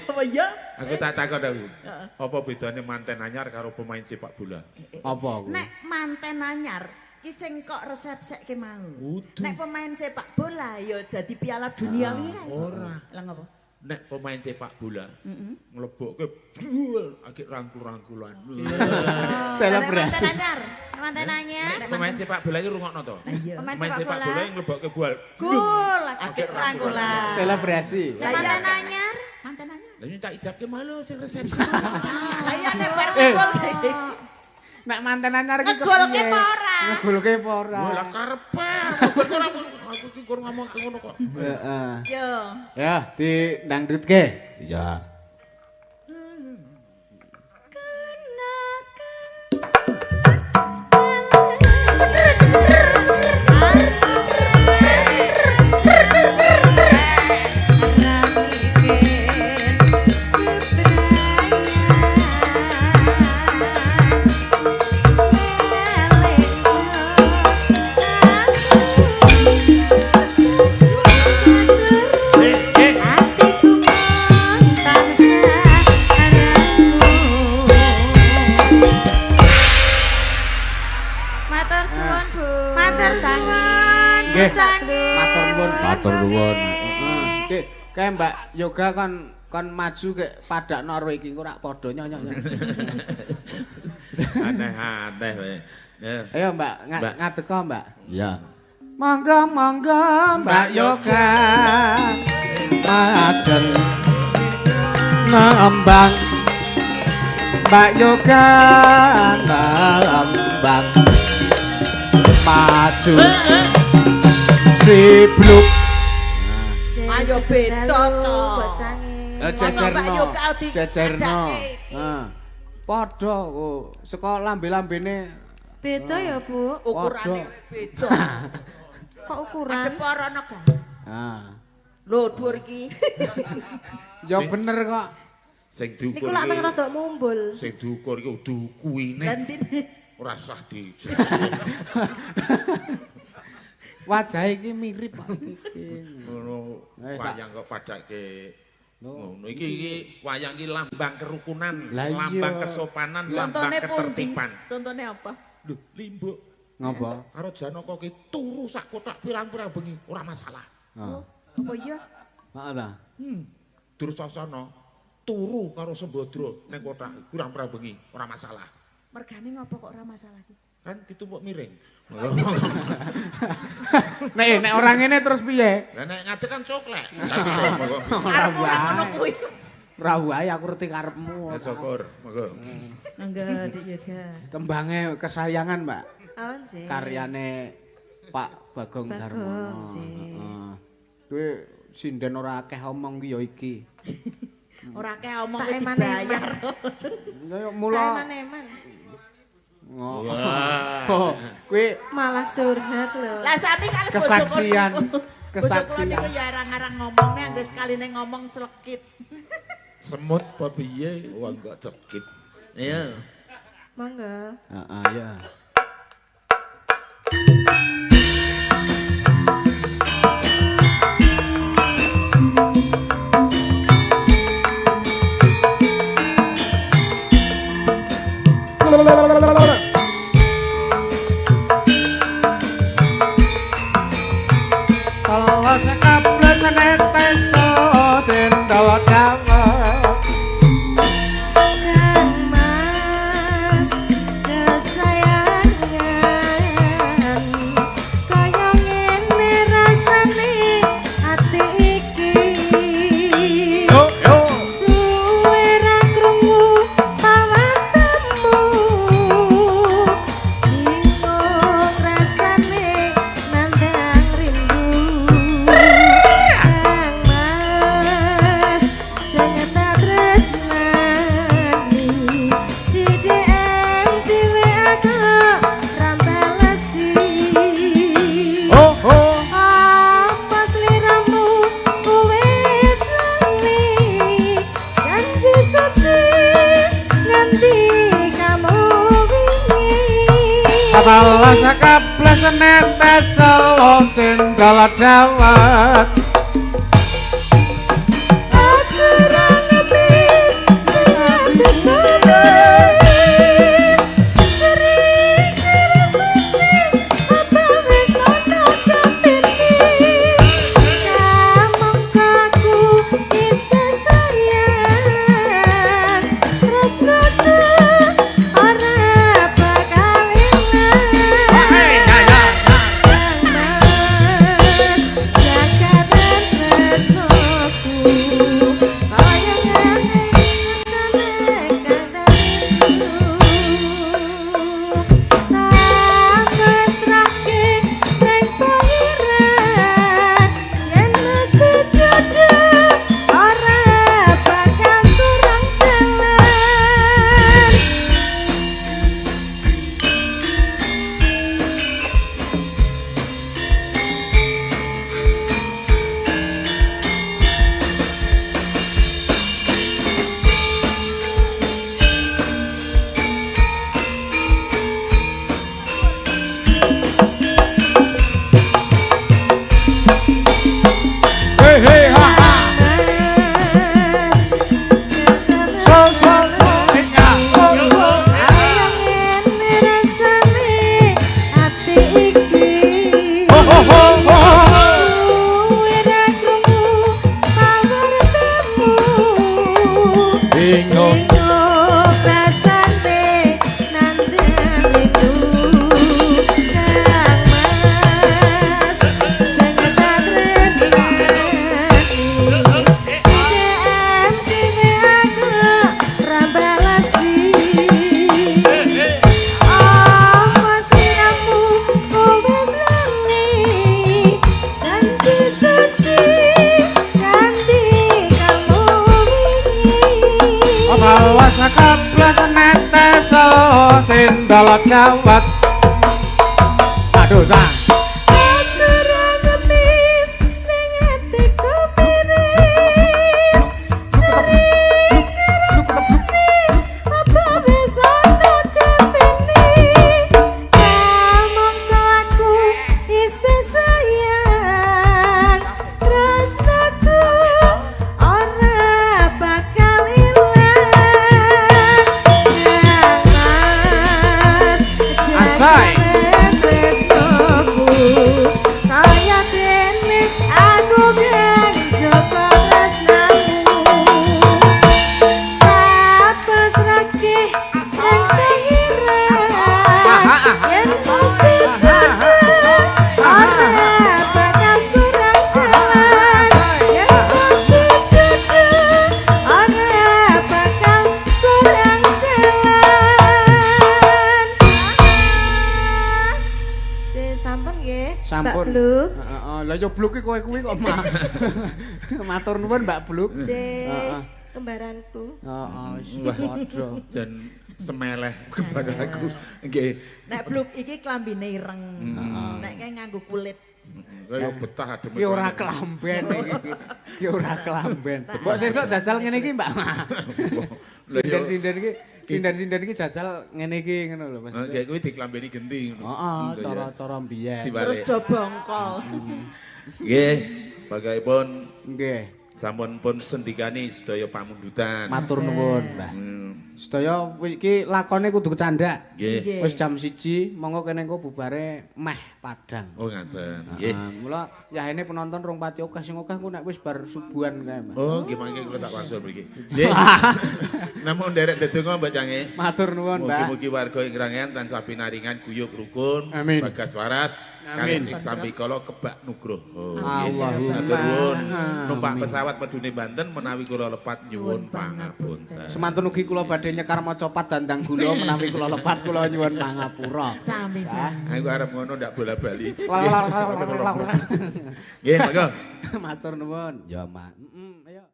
Apa ya? Aku tak takon aku. Apa bedane manten anyar karo pemain sepak bola? Apa aku? Nek manten anyar ki sing kok resepseke mau. Uduh. Nek pemain sepak bola ya dadi Piala Dunia wingi. Ora. Lah ngopo? Nek pemain sepak bola nglebokke jul agek rangkul-rangkulan. Selebrasi. Manten anyar. Nek pemain sepak bola iki rungokno to. Pemain sepak bola yang nglebokke gol. Gol. Agek rangkulan. Selebrasi. Manten anyar. Manten anyar. Lah tak ijabke malu sing resepsi. Lah iya nek bar gol. Nek manten anyar iki ngegolke apa ora? Ngegolke apa ora? Lah karepe. Aku iki kur ngomong ngono kok. Heeh. Yo. Ya, di dangdutke. Iya. Matur nuwun. Heeh. Kae Mbak Yoga kon maju kek padakno karo iki ora padha nyonyok. Aneh-aneh wae. Ayo Mbak, ngadeka Mbak. Iya. Monggo Mbak Yoga. Majen ngembang Mbak Yoga ngembang maju sibluk. Ayo beda to. Jejerno. Heeh. Padha kok saka lambe-lambene beda ya, Bu. Ukurane beda. Kok ukuran? Adep ora ana ga? Ah. Lho dhuwur iki. Ya bener kok. Sing diukur iki. Niku lak meng rada mumbul. Sing diukur iki kuwine. Ora sah di. Wajah iki mirip kok. Ngono wayang kok padake ngono iki wayang iki lambang kerukunan, lambang kesopanan, lambang ketertiban. Contone apa? Lho, limbuk. Ngapa? Karo Janaka ki turu sak kotak pirang-pirang bengi, ora masalah. Apa iya? Heeh ta. Dursasana turu karo Sembadra ning kotak kurang prabengi, ora masalah. Mergane ngopo kok ora masalah iki? Kan ditumpuk miring. Nek orang ngene terus piye? Lah nek ngadeg kan coklek. Karepmu ora ngono kuwi. Ora wae aku ngerti karepmu. Syukur, monggo. Mangga Dik Yoga. Tembange kesayangan, Mbak. Awan sih. Karyane Pak Bagong Darmono. Heeh. Kuwi sinden ora akeh omong ki ya iki. Ora akeh omong Tak dibayar. Ya mula Eman-eman. Oh, kuwi Malah curhat lho. Lah sami kali kesaksian. Kesaksian niku ya arang-arang ngomong nek anggere sekaline ngomong clekit. Semut apa piye wong kok cekit. Iya. Mangga. Heeh, ya. Kalau sekaples netes cendol dawet Kang Mas kesayangan kaya ngene rasane ati iki yo yo suwe ra krungu pawatmu bingung rasane nandang rindu Kang Mas sing tak tresnani DDM dhewe aku rambalesi oh oh apa sliramu wis lali janji suci nganti kamu wingi kalau sekaples netes cendol dawet aku ra ngebis ati kumis sering rasane apa wis ana kepini kamangkaku isih sayang tresnaku ora bakal ilang Mas jagadan tresnaku kaya ngene tak mesrake ning pangeran yen mesti jodoh ora bakal kurang dalan hey hey ha ha Mas so so so ya kaya ngene rasane ati iki ho ho ho ho suwe ra krungu pawartamu bingung bingung rasane nandang rindu Kang Mas sing tak tresnani DDM dhewe aku rambalesi apa sliramu wis lali janji suci nganti kamu wingi kalau sekaples netes cendol dawet aduh sang aku ra ngemis ning atiku miris cari rasane apa wis ana kepini kamangka aku isih sayang tresnaku ora bakal ilang Mas Asai. tresnaku kaya dene aku kan joko tresnamu sampun. Mbak Bluk. Heeh, lah yo Bluk kowe kuwi kok matur nuwun Mbak Bluk. Heeh. Kembaranku. Heeh, wis padha. Jan semeleh kembaranku. Nggih. Nek Bluk iki klambine ireng. Nek kae nganggo kulit. Kaya betah adem. Ki ora kelamben iki. Ki ora kelamben. Mbok sesuk jajal ngene iki, Mbak. Sinden-sinden iki sinden-sinden iki jajal ngene iki ngono lho Mas. Kayak kuwi diklambeni genti ngono. Heeh, cara-cara mbiyen. Terus do bongkol. Nggih, bagaipun Nggih. sampun pun sendikani sedaya pamundutan. Matur nuwun, Mbah. Sedaya iki lakone kudu kecandak. Nggih. Wis jam 1, monggo kene engko bubare meh padang. Oh ngaten. Nggih. Mula yahene penonton rong pati akeh sing akeh ku nek wis bar subuhan kae, Mbah. Oh, nggih mangke kula tak wasul mriki. Nggih. Namun derek dedonga Mbak Cange. Matur nuwun, Mbah. Mugi-mugi warga ing Rangen tansah pinaringan guyub rukun, Amin. bagas waras, Amin. kalis sambi kala kebak nugroho. Allahumma. Matur nuwun. Numpak pesawat medune Banten menawi kula lepat nyuwun pangapunten. Semantun ugi kula badhe nyekar macapat dandang gula menawi kula lepat kula nyuwun pangapura. Sami-sami. Aku arep ngono ndak bola-bali. Nggih, monggo. Matur nuwun. Ya, Mak. Ayo.